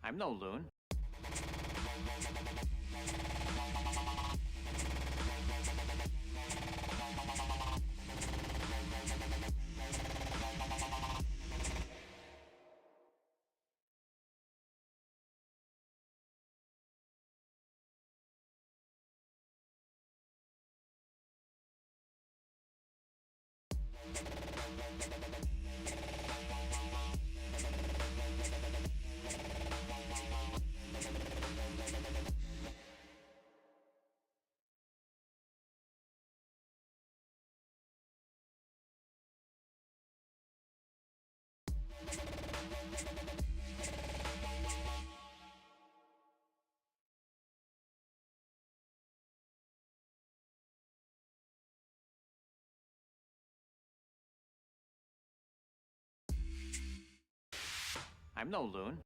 I'm no loon. I'm no loon.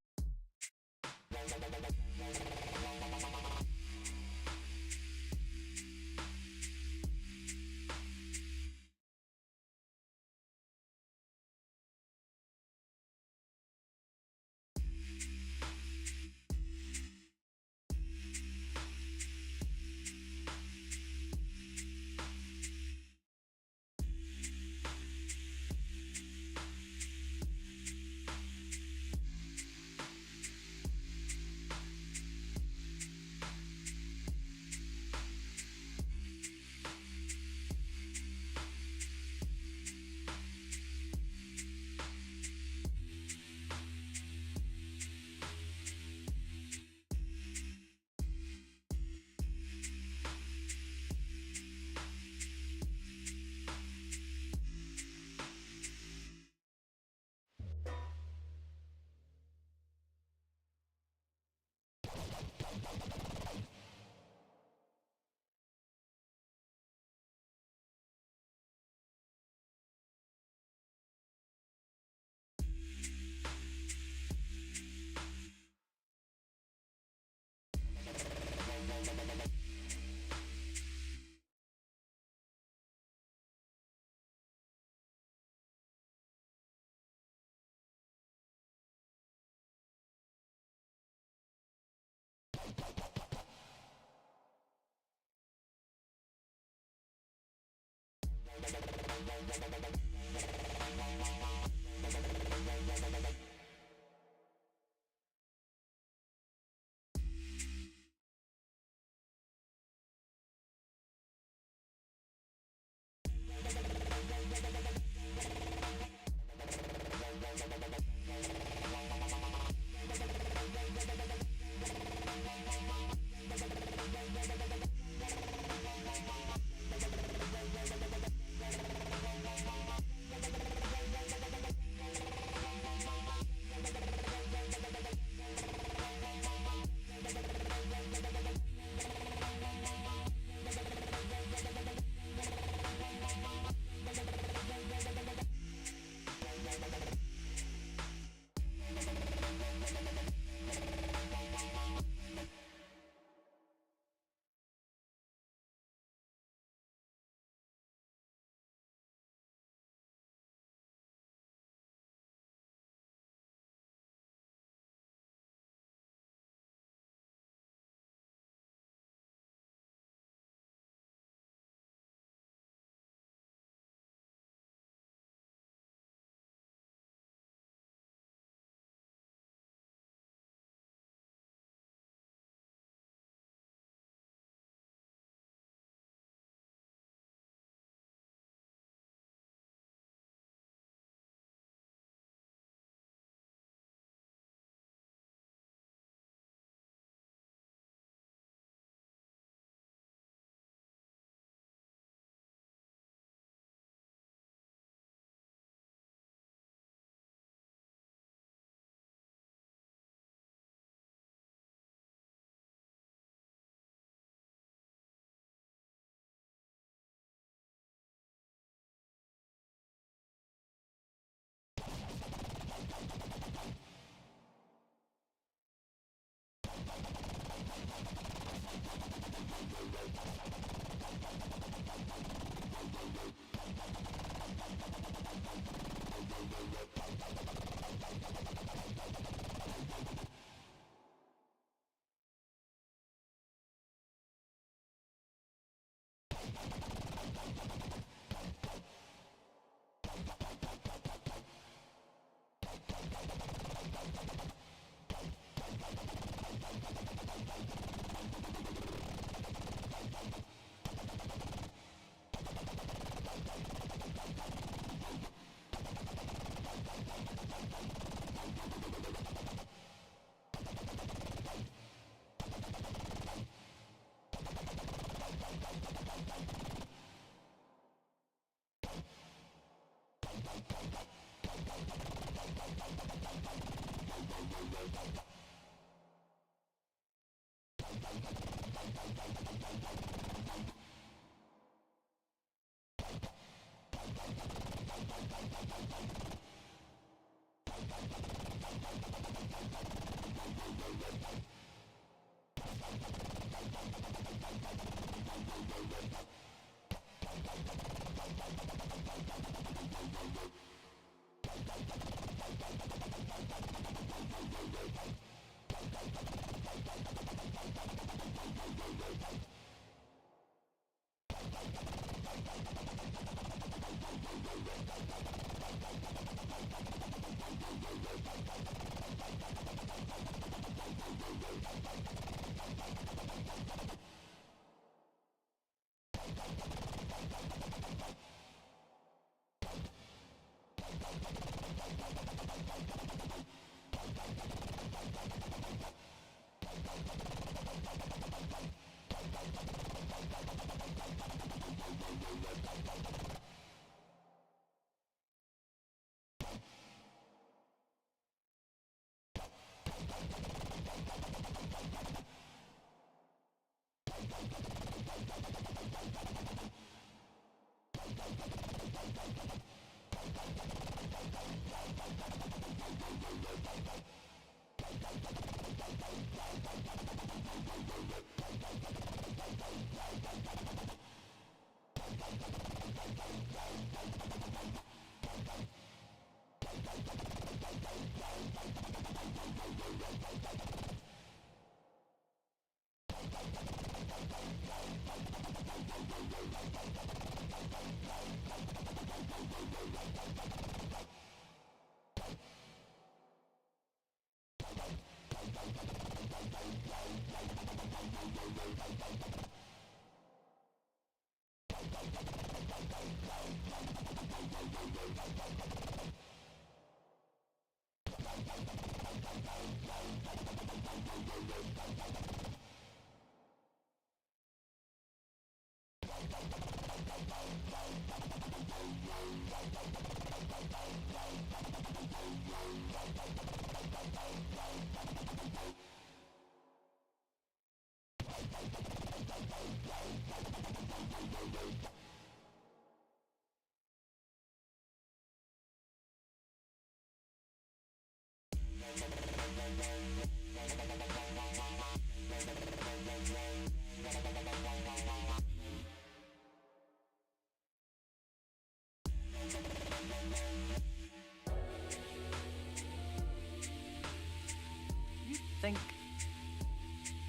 You think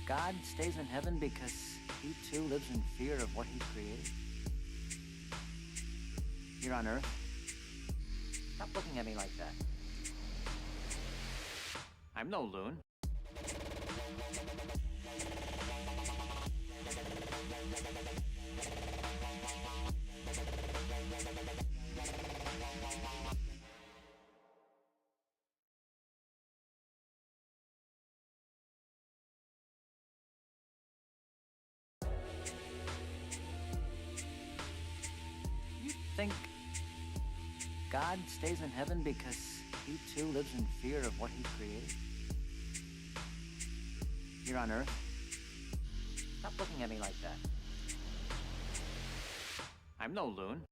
God stays in heaven because he too lives in fear of what he's created? Here on Earth? Stop looking at me like that. I'm no loon. You think God stays in heaven because he too lives in fear of what he's created? Here on Earth? Stop looking at me like that. I'm no loon.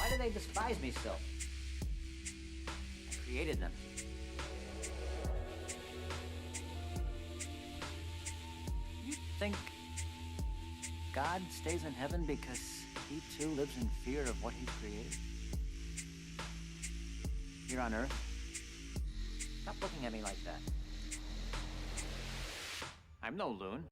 Why do they despise me so? I created them. You think God stays in heaven because he too lives in fear of what he's created? Here on Earth? Stop looking at me like that. I'm no loon.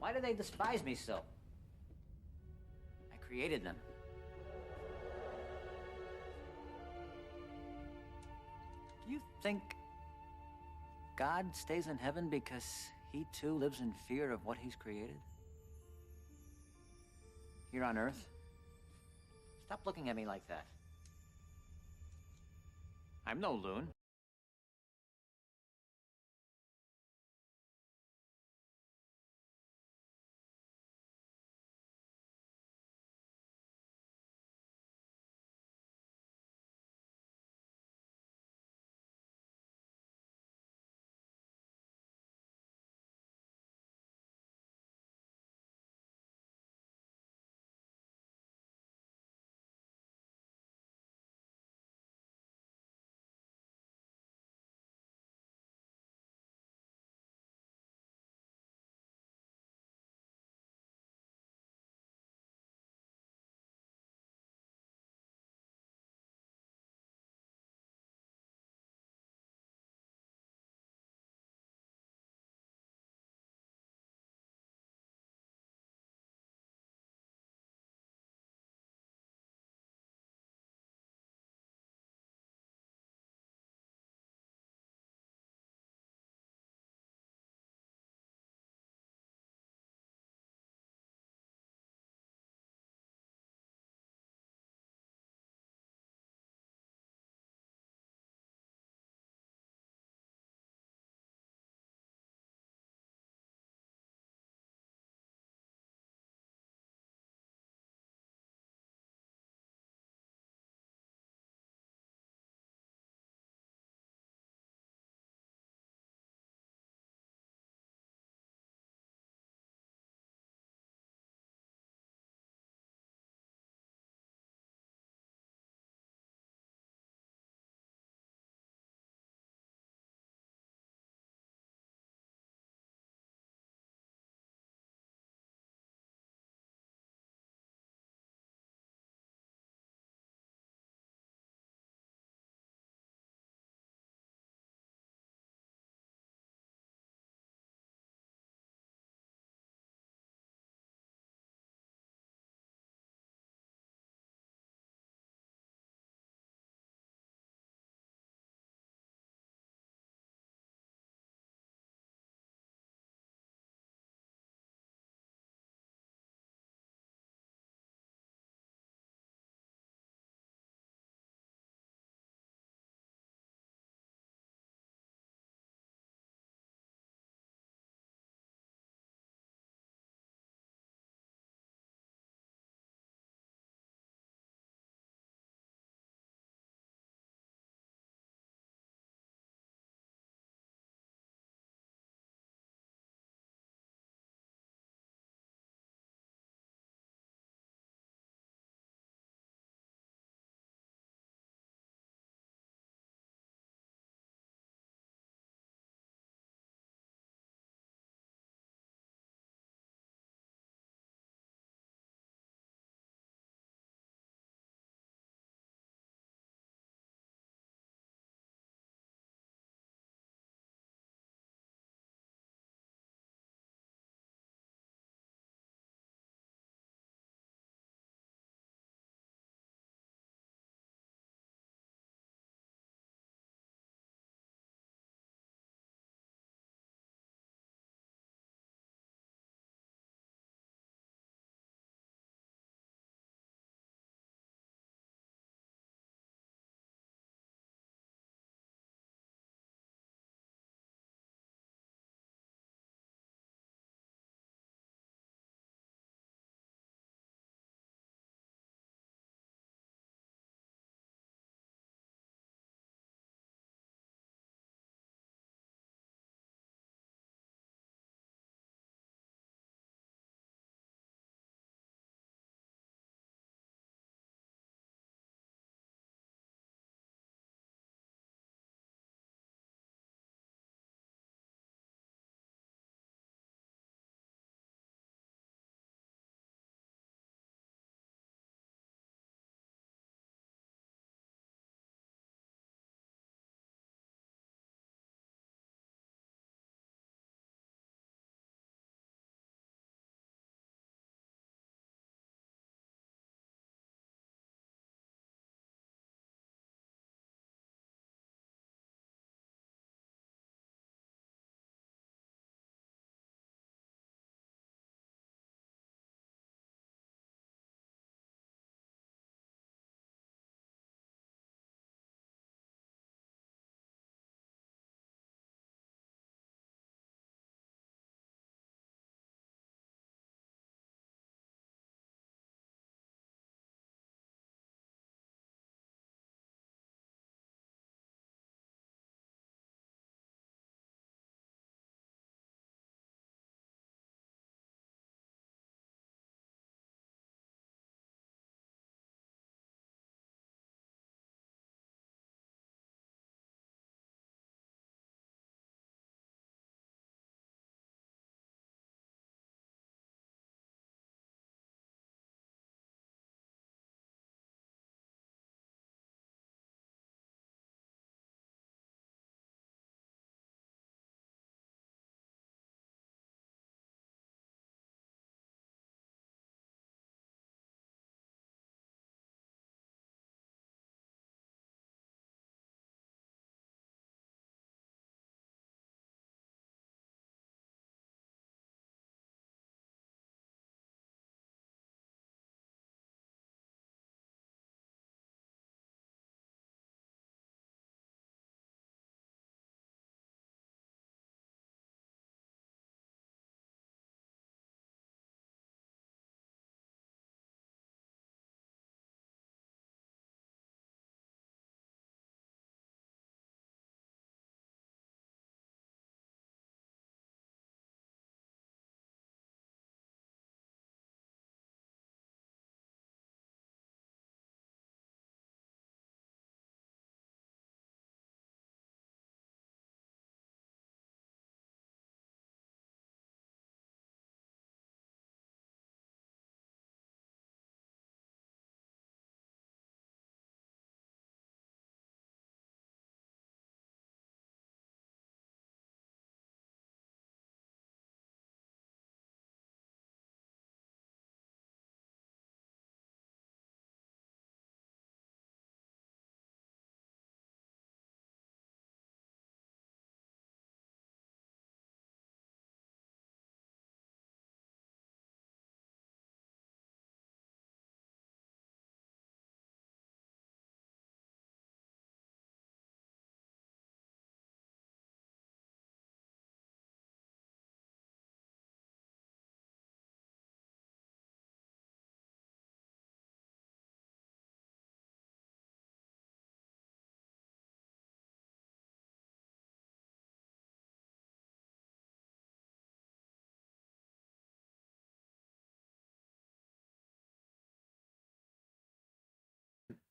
Why do they despise me so? I created them. Do you think God stays in heaven because he too lives in fear of what he's created? Here on Earth? Stop looking at me like that. I'm no loon.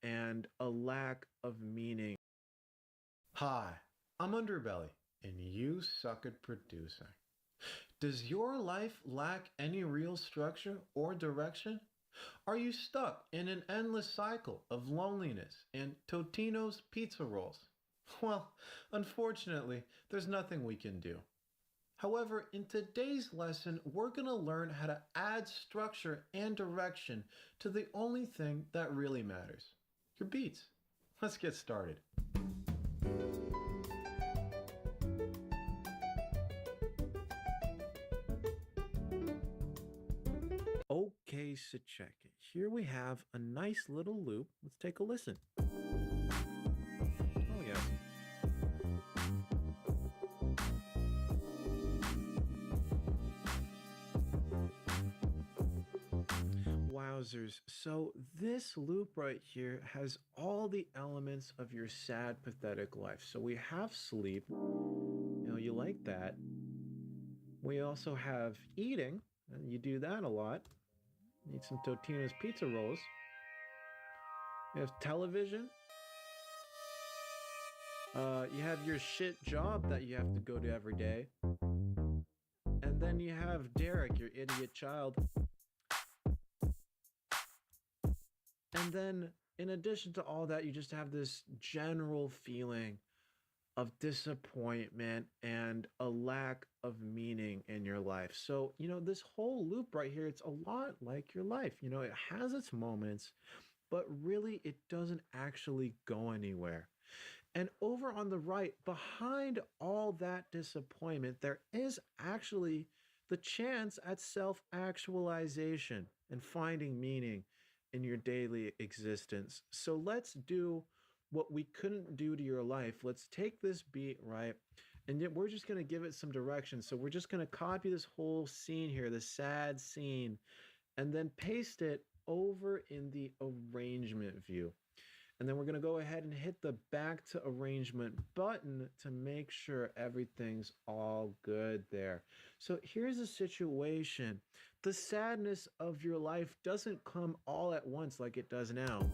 and a lack of meaning. Hi, I'm Underbelly, and you suck at producing. Does your life lack any real structure or direction? Are you stuck in an endless cycle of loneliness and Totino's pizza rolls? Well, unfortunately, there's nothing we can do. However, in today's lesson, we're going to learn how to add structure and direction to the only thing that really matters, your beats. Let's get started. Okay, so check it. Here we have a nice little loop. Let's take a listen. Oh, yes. Wowzers. So this loop right here has all the elements of your sad, pathetic life. So we have sleep. You like that. We also have eating. And you do that a lot. Need some Totino's pizza rolls. You have television. You have your shit job that you have to go to every day. And then you have Derek, your idiot child. And then, in addition to all that, you just have this general feeling of disappointment and a lack of meaning in your life. So, this whole loop right here, it's a lot like your life. It has its moments, but really it doesn't actually go anywhere. And over on the right, behind all that disappointment, there is actually the chance at self-actualization and finding meaning in your daily existence. So let's do what we couldn't do to your life. Let's take this beat, right? And then we're just going to give it some direction. So we're just going to copy this whole scene here, the sad scene, and then paste it over in the arrangement view. And then we're going to go ahead and hit the back to arrangement button to make sure everything's all good there. So here's a situation. The sadness of your life doesn't come all at once like it does now.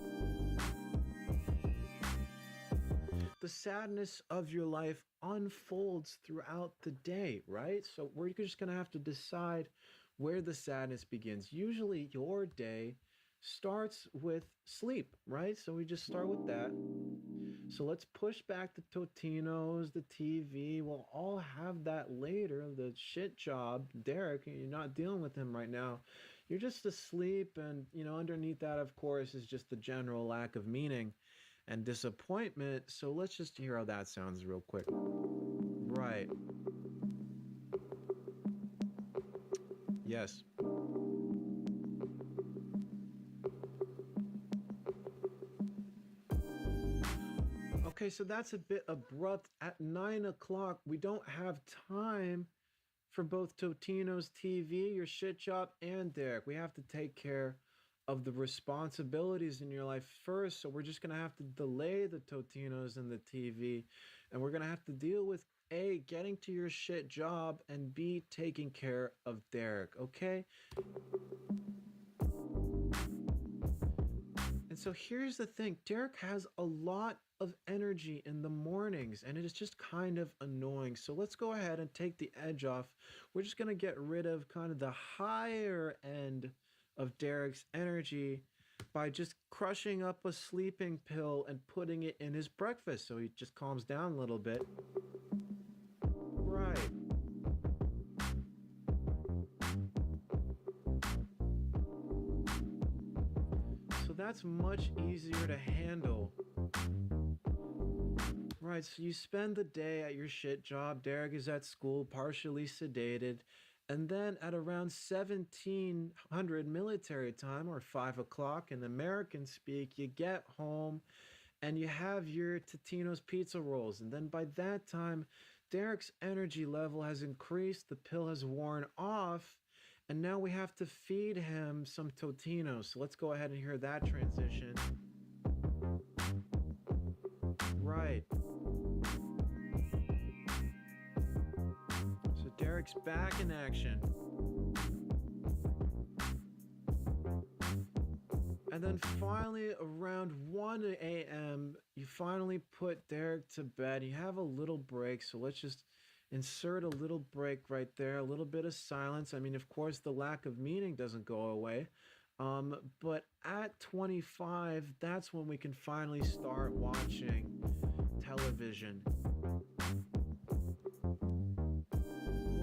The sadness of your life unfolds throughout the day, right? So we're just going to have to decide where the sadness begins. Usually your day starts with sleep, right? So we just start with that. So let's push back the Totinos, the TV. We'll all have that later. The shit job, Derek, you're not dealing with him right now. You're just asleep, and underneath that, of course, is just the general lack of meaning and disappointment. So let's just hear how that sounds real quick. Right. Yes. Okay, so that's a bit abrupt. At 9 o'clock, we don't have time for both Totino's TV, your shit job, and Derek. We have to take care of the responsibilities in your life first. So we're just going to have to delay the Totinos and the TV. And we're going to have to deal with A, getting to your shit job, and B, taking care of Derek, okay? And so here's the thing. Derek has a lot of energy in the mornings, and it is just kind of annoying. So let's go ahead and take the edge off. We're just going to get rid of kind of the higher end of Derek's energy by just crushing up a sleeping pill and putting it in his breakfast so he just calms down a little bit. Right. So that's much easier to handle. Right, so you spend the day at your shit job. Derek is at school, partially sedated. And then at around 1700 military time, or 5 o'clock in American speak, you get home and you have your Totino's pizza rolls. And then by that time, Derek's energy level has increased, the pill has worn off, and now we have to feed him some Totino's. So let's go ahead and hear that transition. Right. So Derek's back in action. And then finally, around 1 a.m., you finally put Derek to bed. You have a little break, so let's just insert a little break right there, a little bit of silence. I mean, of course, the lack of meaning doesn't go away. But at 25, that's when we can finally start watching television.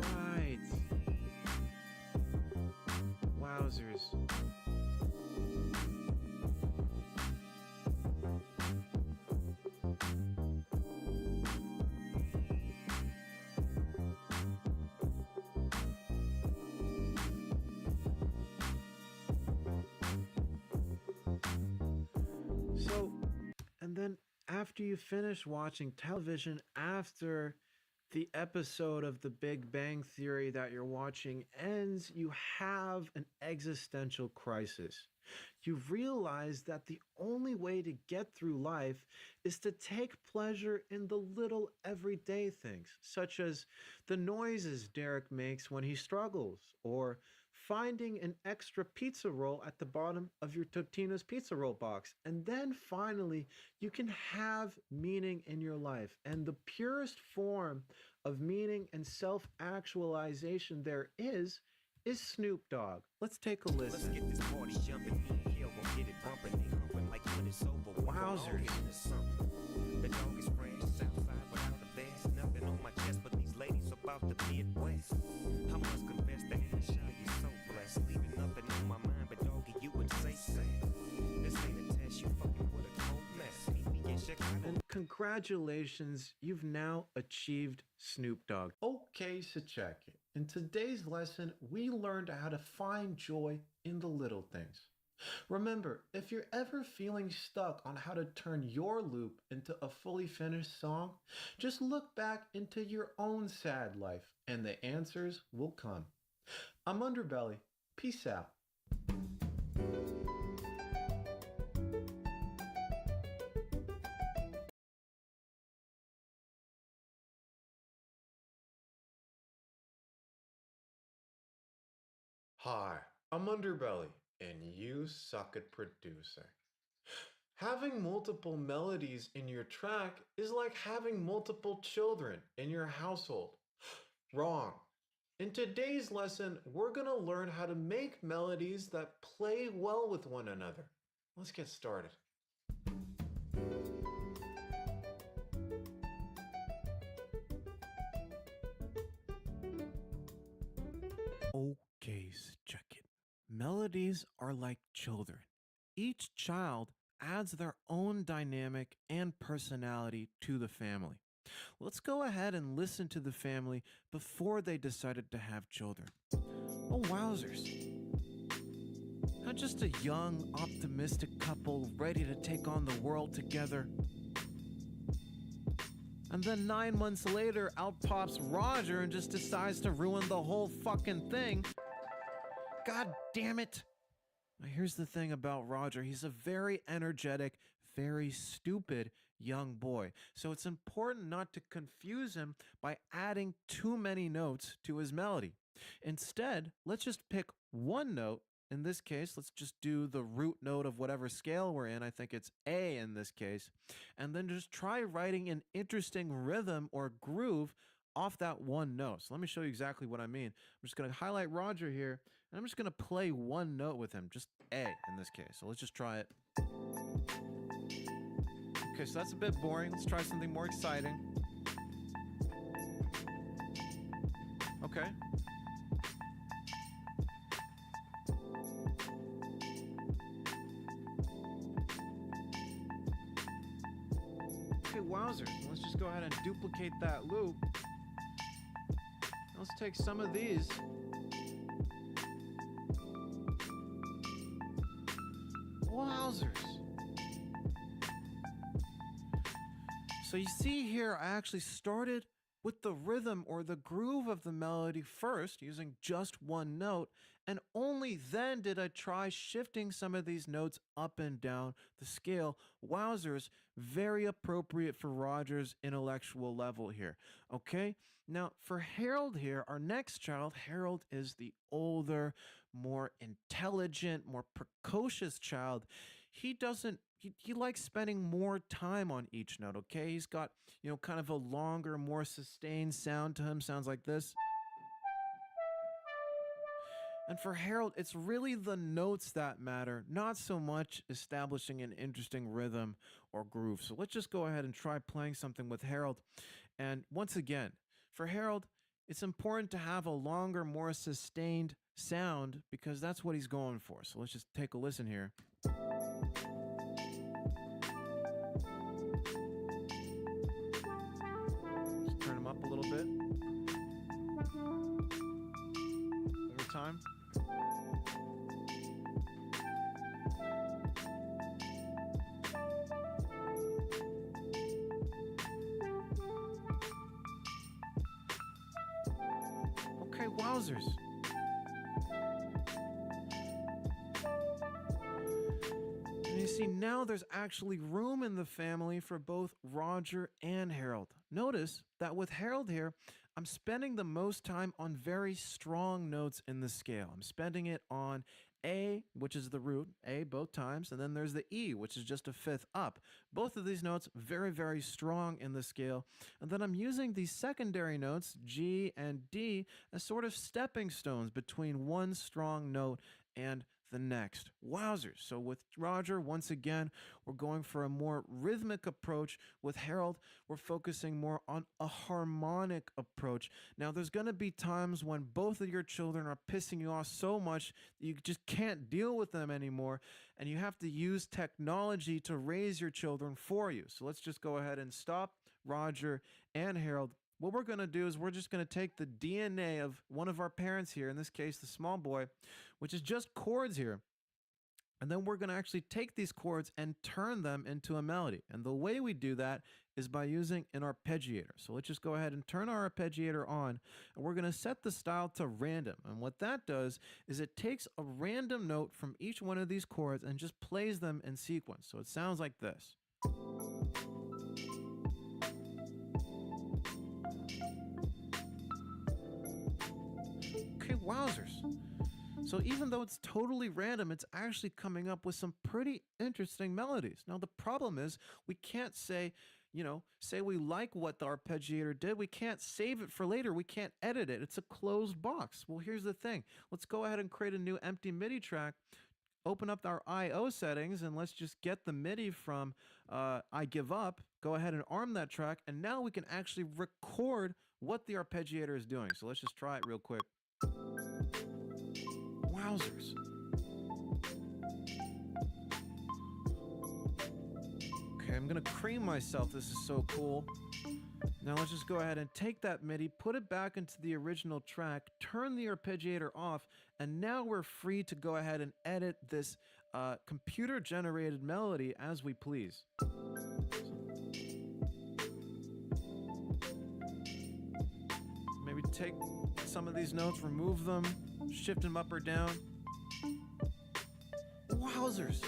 Right. Wowzers. So, and then after you finish watching television, after the episode of The Big Bang Theory that you're watching ends, you have an existential crisis. You realize that the only way to get through life is to take pleasure in the little everyday things, such as the noises Derek makes when he struggles, or finding an extra pizza roll at the bottom of your Totino's pizza roll box. And then finally, you can have meaning in your life. And the purest form of meaning and self-actualization there is Snoop Dogg. Let's take a listen. Let's get this party jumping. Here, we'll get it bumping. They humping like when it's over. Wowzers. The dog is fresh, Southside without the best. Nothing on my chest, but these ladies about the Midwest. I must confess that in the show you're so blessed. Leaving nothing on my mind, but doggy, you would say so. This ain't a test, you fucking with a cold mess. Meet me in Chicago. And congratulations, you've now achieved Snoop Dogg. Okay, so check it. In today's lesson, we learned how to find joy in the little things. Remember, if you're ever feeling stuck on how to turn your loop into a fully finished song, just look back into your own sad life and the answers will come. I'm Underbelly. Peace out. Hi, I'm Underbelly, and you suck at producing. Having multiple melodies in your track is like having multiple children in your household. Wrong. In today's lesson, we're going to learn how to make melodies that play well with one another. Let's get started. Okay, so check it. Melodies are like children. Each child adds their own dynamic and personality to the family. Let's go ahead and listen to the family before they decided to have children. Oh, wowzers. Not just a young, optimistic couple ready to take on the world together. And then 9 months later, out pops Roger and just decides to ruin the whole fucking thing. God damn it. Now here's the thing about Roger. He's a very energetic, very stupid young boy. So it's important not to confuse him by adding too many notes to his melody. Instead, let's just pick one note. In this case, let's just do the root note of whatever scale we're in. I think it's A in this case. And then just try writing an interesting rhythm or groove off that one note. So let me show you exactly what I mean. I'm just going to highlight Roger here, and I'm just going to play one note with him, just A in this case. So let's just try it. Okay, so that's a bit boring. Let's try something more exciting. Okay. Okay, wowzers. Let's just go ahead and duplicate that loop. Let's take some of these. Wowzers. So you see here, I actually started with the rhythm or the groove of the melody first using just one note, and only then did I try shifting some of these notes up and down the scale. Wowzers, very appropriate for Roger's intellectual level here. Okay, now for Harold here, our next child, Harold is the older, more intelligent, more precocious child. He likes spending more time on each note, okay? He's got, kind of a longer, more sustained sound to him. Sounds like this. And for Harold, it's really the notes that matter, not so much establishing an interesting rhythm or groove. So let's just go ahead and try playing something with Harold. And once again, for Harold, it's important to have a longer, more sustained sound because that's what he's going for. So let's just take a listen here. Just turn him up a little bit. One more time. Okay, wowzers. And you see, now there's actually room in the family for both Roger and Harold. Notice that with Harold here, I'm spending the most time on very strong notes in the scale. I'm spending it on A, which is the root, A both times, and then there's the E, which is just a fifth up. Both of these notes very, very strong in the scale. And then I'm using these secondary notes, G and D, as sort of stepping stones between one strong note and the next. Wowzers. So with Roger, once again, we're going for a more rhythmic approach. With Harold, we're focusing more on a harmonic approach. Now, there's going to be times when both of your children are pissing you off so much that you just can't deal with them anymore, and you have to use technology to raise your children for you. So let's just go ahead and stop Roger and Harold. What we're going to do is we're just going to take the DNA of one of our parents here, in this case, the small boy, which is just chords here. And then we're going to actually take these chords and turn them into a melody. And the way we do that is by using an arpeggiator. So let's just go ahead and turn our arpeggiator on, and we're going to set the style to random. And what that does is it takes a random note from each one of these chords and just plays them in sequence. So it sounds like this. Okay, wowzers. So even though it's totally random, it's actually coming up with some pretty interesting melodies. Now, the problem is we can't say we like what the arpeggiator did. We can't save it for later. We can't edit it. It's a closed box. Well, here's the thing. Let's go ahead and create a new empty MIDI track. Open up our I/O settings, and let's just get the MIDI from I Give Up. Go ahead and arm that track, and now we can actually record what the arpeggiator is doing. So let's just try it real quick. Wowzers. Okay, I'm gonna cream myself. This is so cool. Now let's just go ahead and take that MIDI, put it back into the original track, turn the arpeggiator off, and now we're free to go ahead and edit this computer-generated melody as we please. Maybe take some of these notes, remove them, shift them up or down. Wowzers!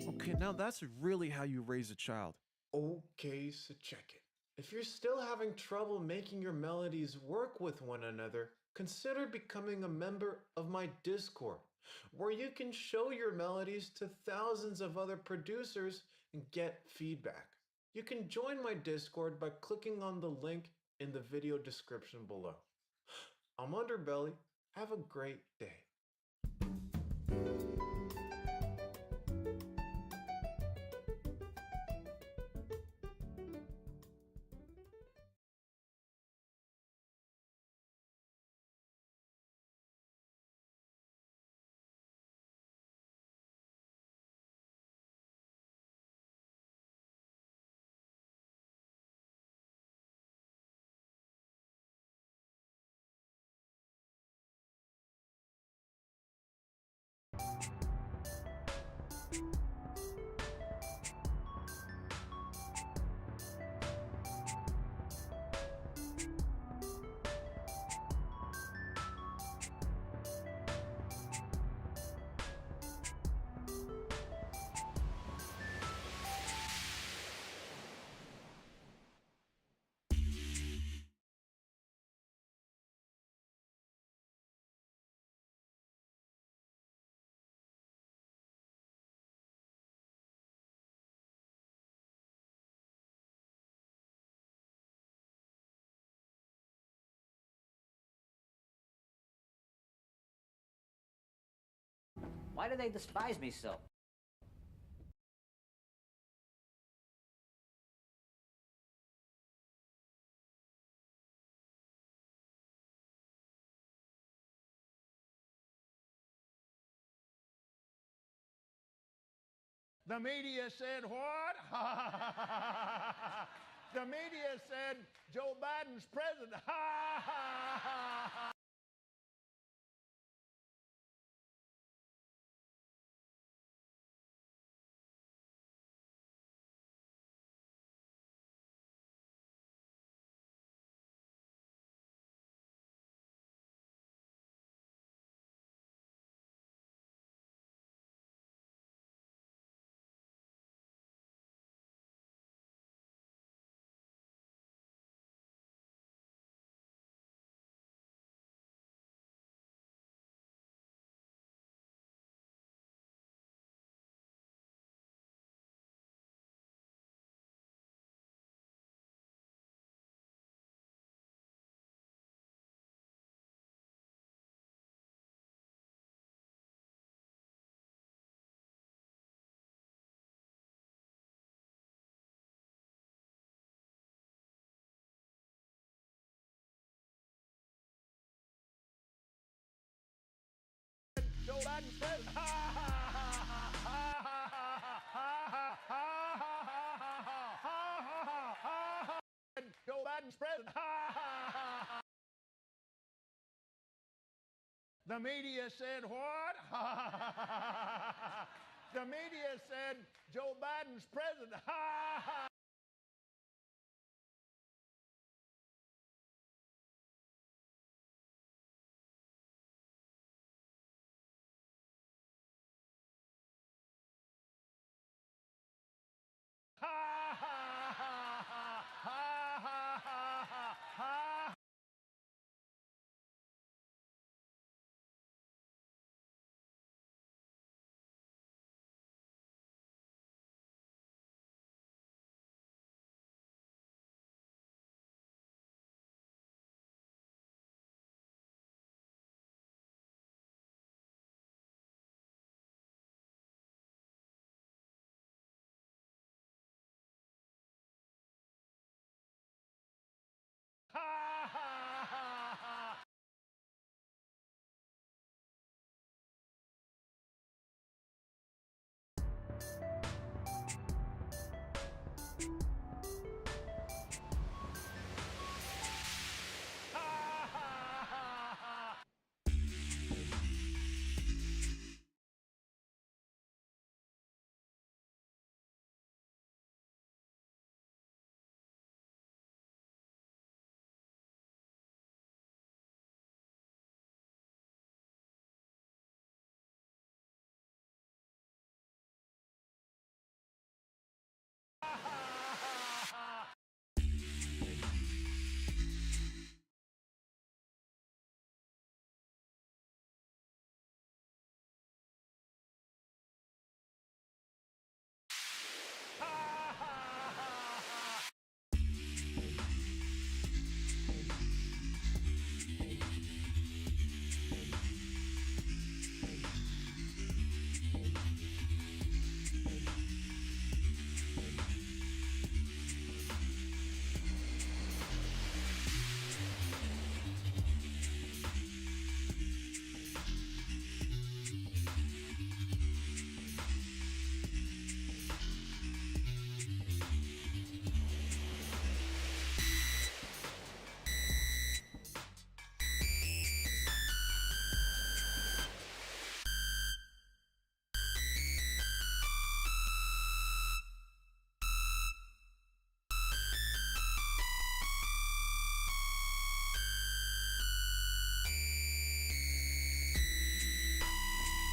Okay, now that's really how you raise a child. Okay, so check it. If you're still having trouble making your melodies work with one another, consider becoming a member of my Discord, where you can show your melodies to thousands of other producers and get feedback. You can join my Discord by clicking on the link in the video description below. I'm Underbelly. Have a great day. Why do they despise me so? The media said what? The media said Joe Biden's president. Joe Biden's president. Joe Biden's president. The media said what? The media said Joe Biden's president.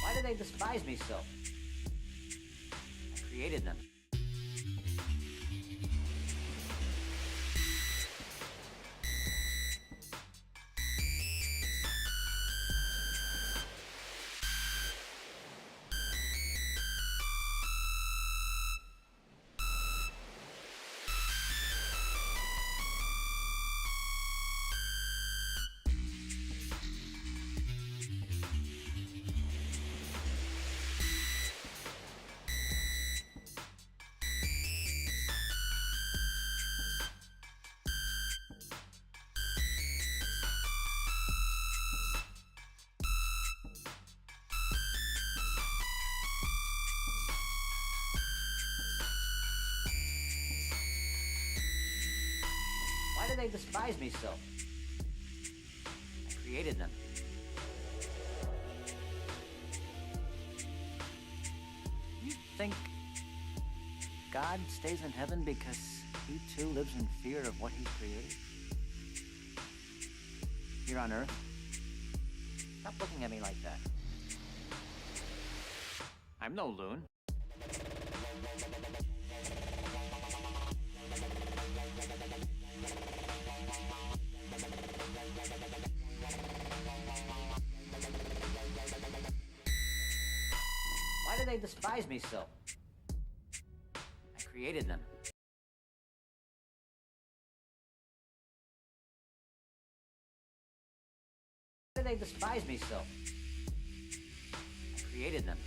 Why do they despise me so? I created them. do they despise me so? I created them. You think God stays in heaven because he too lives in fear of what he's created? Here on Earth? Stop looking at me like that. I'm no loon. Why do they despise me so? I created them. Why do they despise me so? I created them.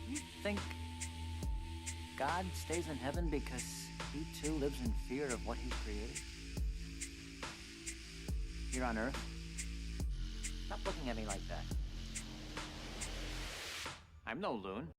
You think God stays in heaven because he too lives in fear of what he's created? Here on Earth? Stop looking at me like that. I'm no loon.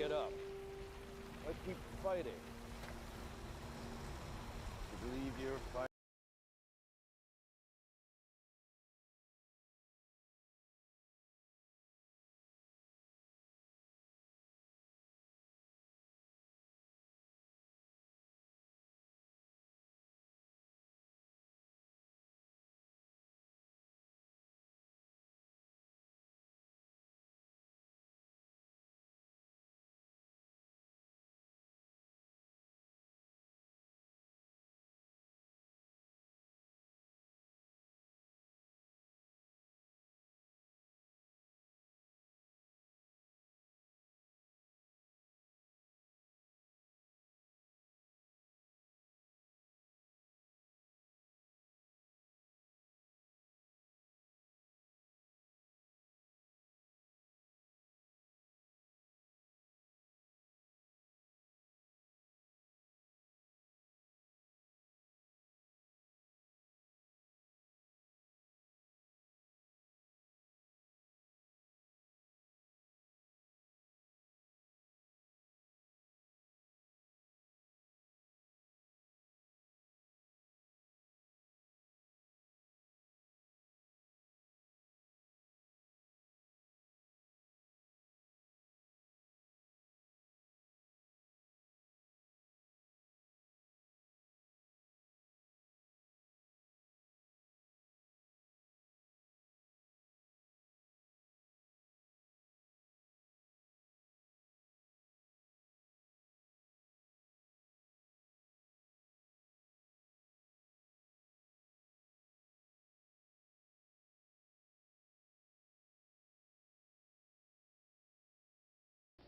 get up. Why keep fighting? You believe you're fighting?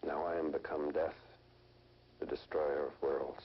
Now I am become death, the destroyer of worlds.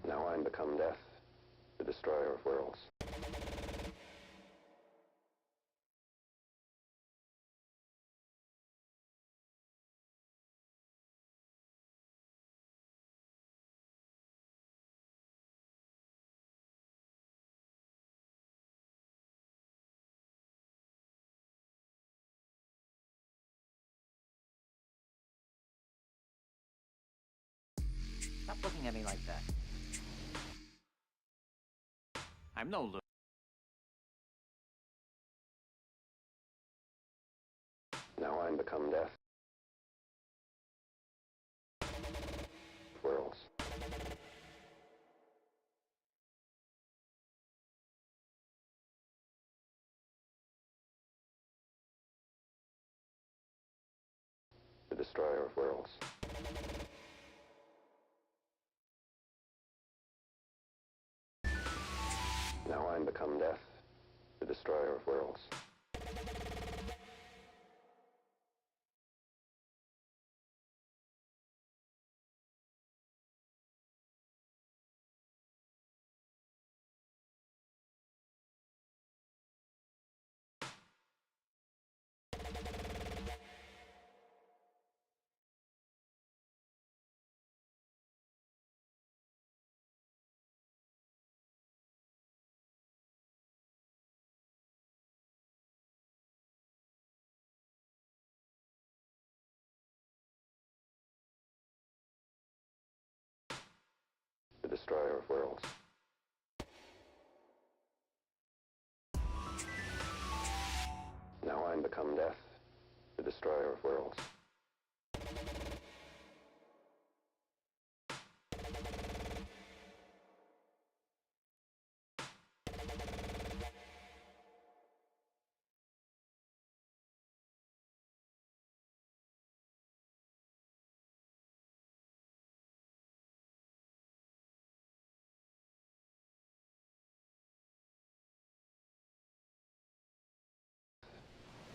Now I am become death, the destroyer of worlds. Stop looking at me like that. I'm no loser. Now I am become death, worlds. the destroyer of worlds. Now I am become death, the destroyer of worlds. The destroyer of worlds. Now I am become death, the destroyer of worlds.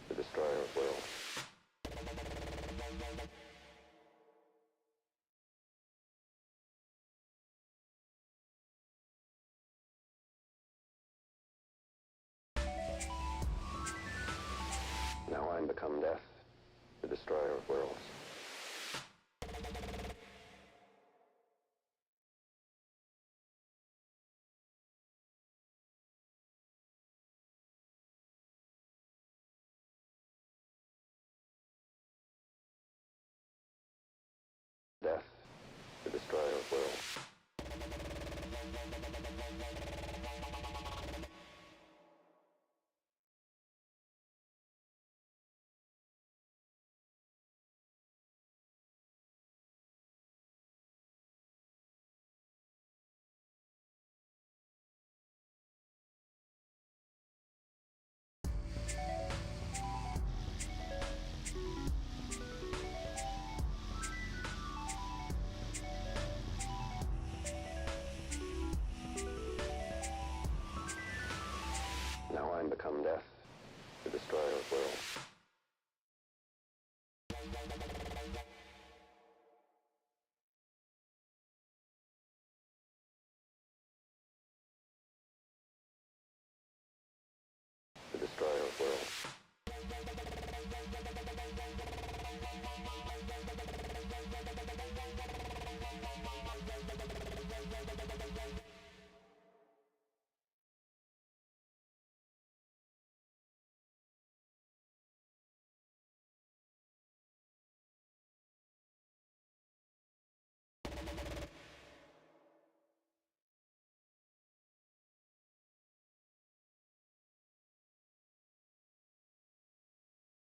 The destroyer of worlds. Now I am become death, the destroyer of worlds. Death, the destroyer of worlds. Now I am become death, the destroyer of worlds. The destroyer of worlds.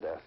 Death.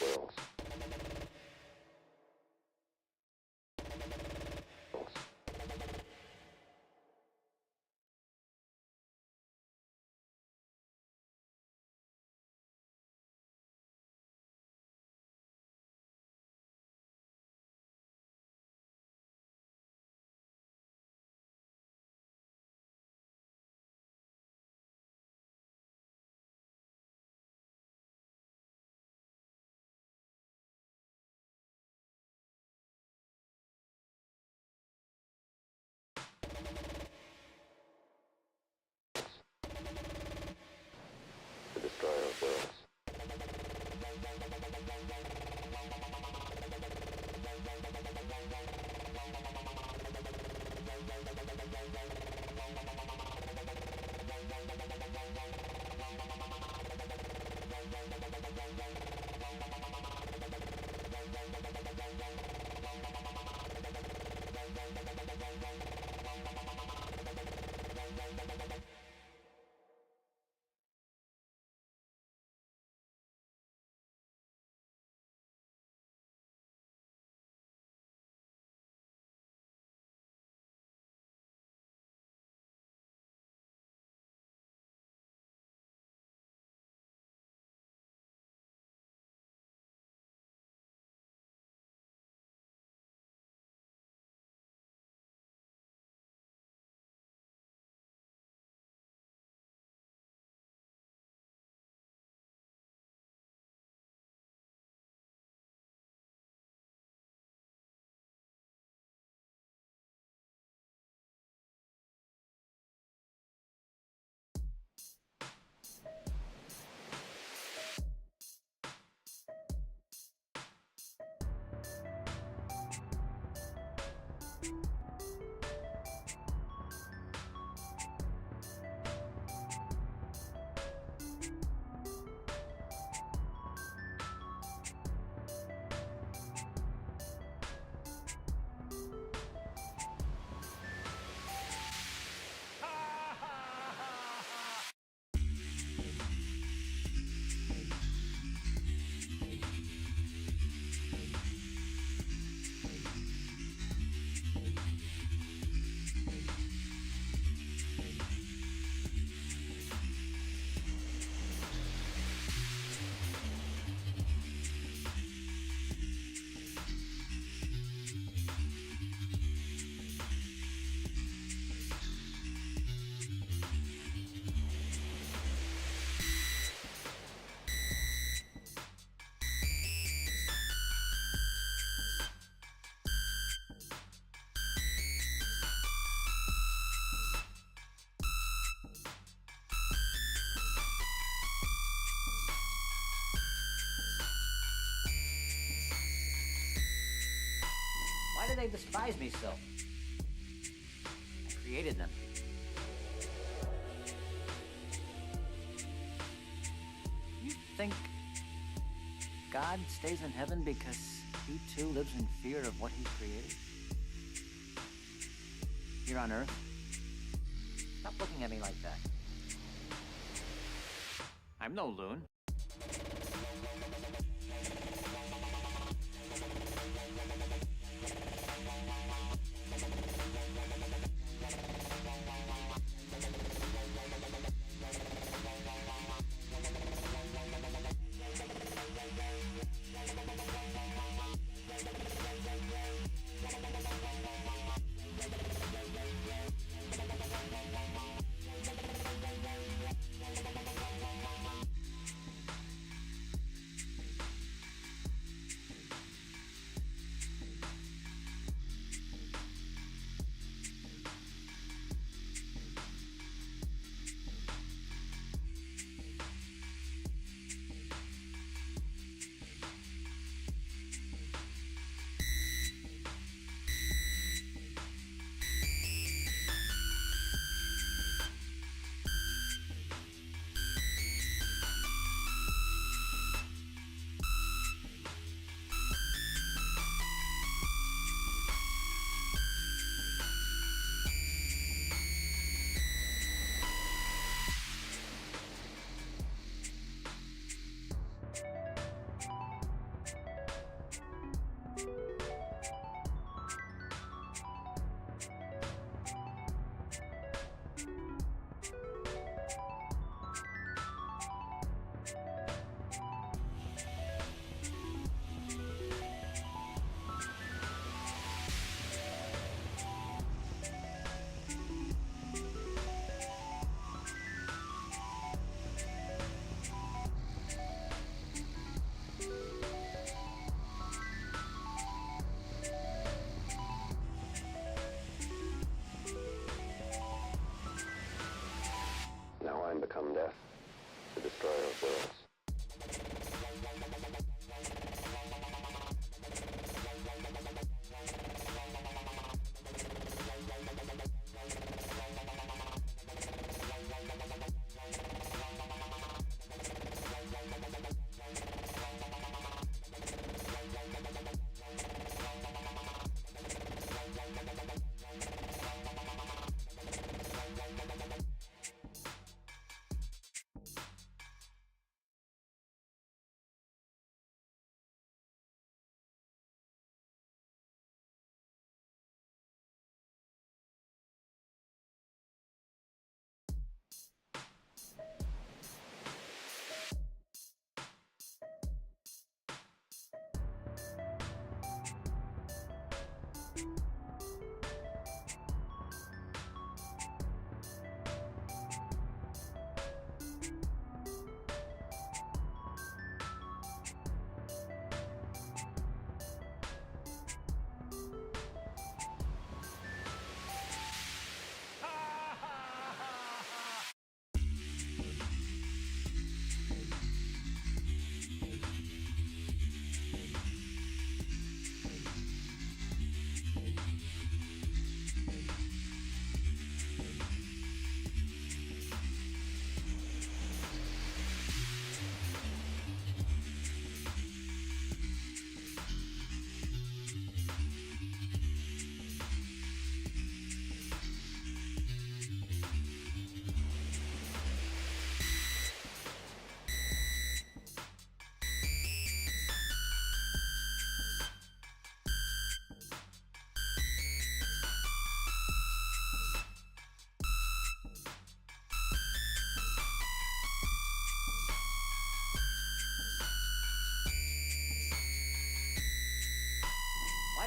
Worlds. Worlds. The destroyer of worlds. Why do they despise me so? I created them. You think God stays in heaven because he too lives in fear of what he's created? Here on Earth? Stop looking at me like that. I'm no loon.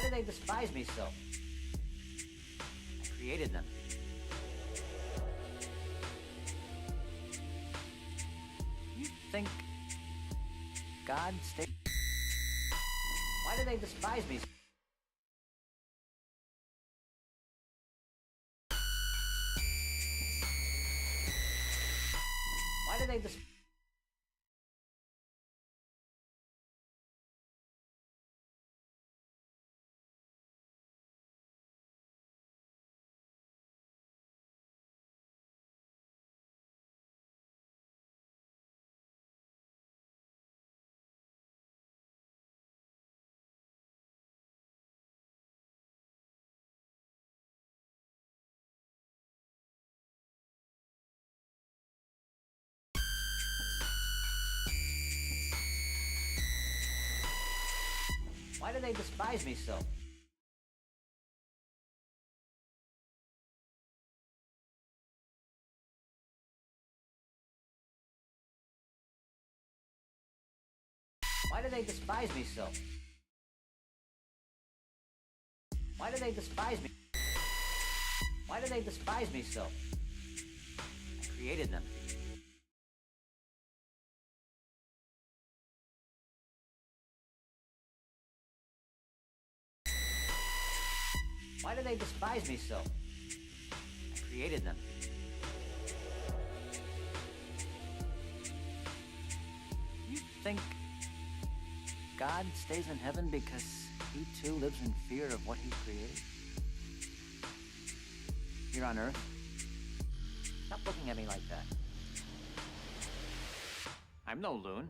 do they despise me so? I created them. You think God stay? Why do they despise me? Why do they despise? Why do they despise me so? Why do they despise me so? Why do they despise me? Why do they despise me so? I created them. Why do they despise me so? I created them. You think God stays in heaven because he too lives in fear of what he created? Here on earth? Stop looking at me like that. I'm no loon.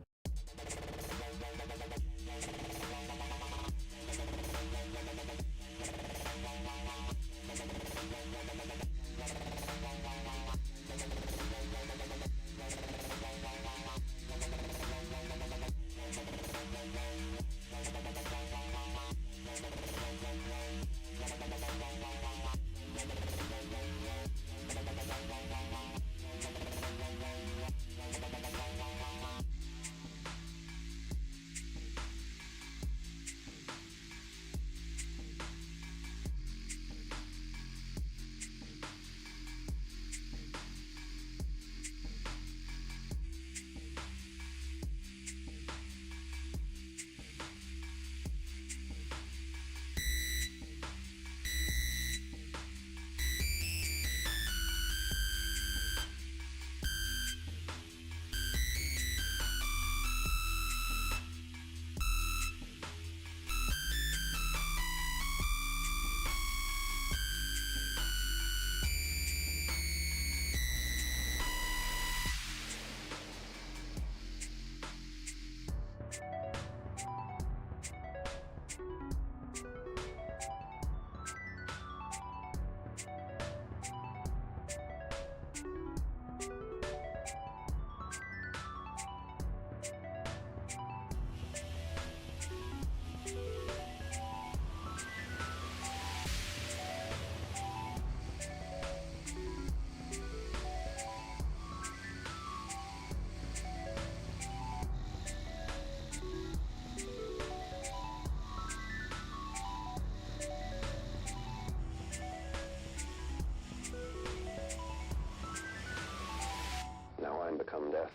Now I'm become death,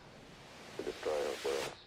the destroyer of worlds.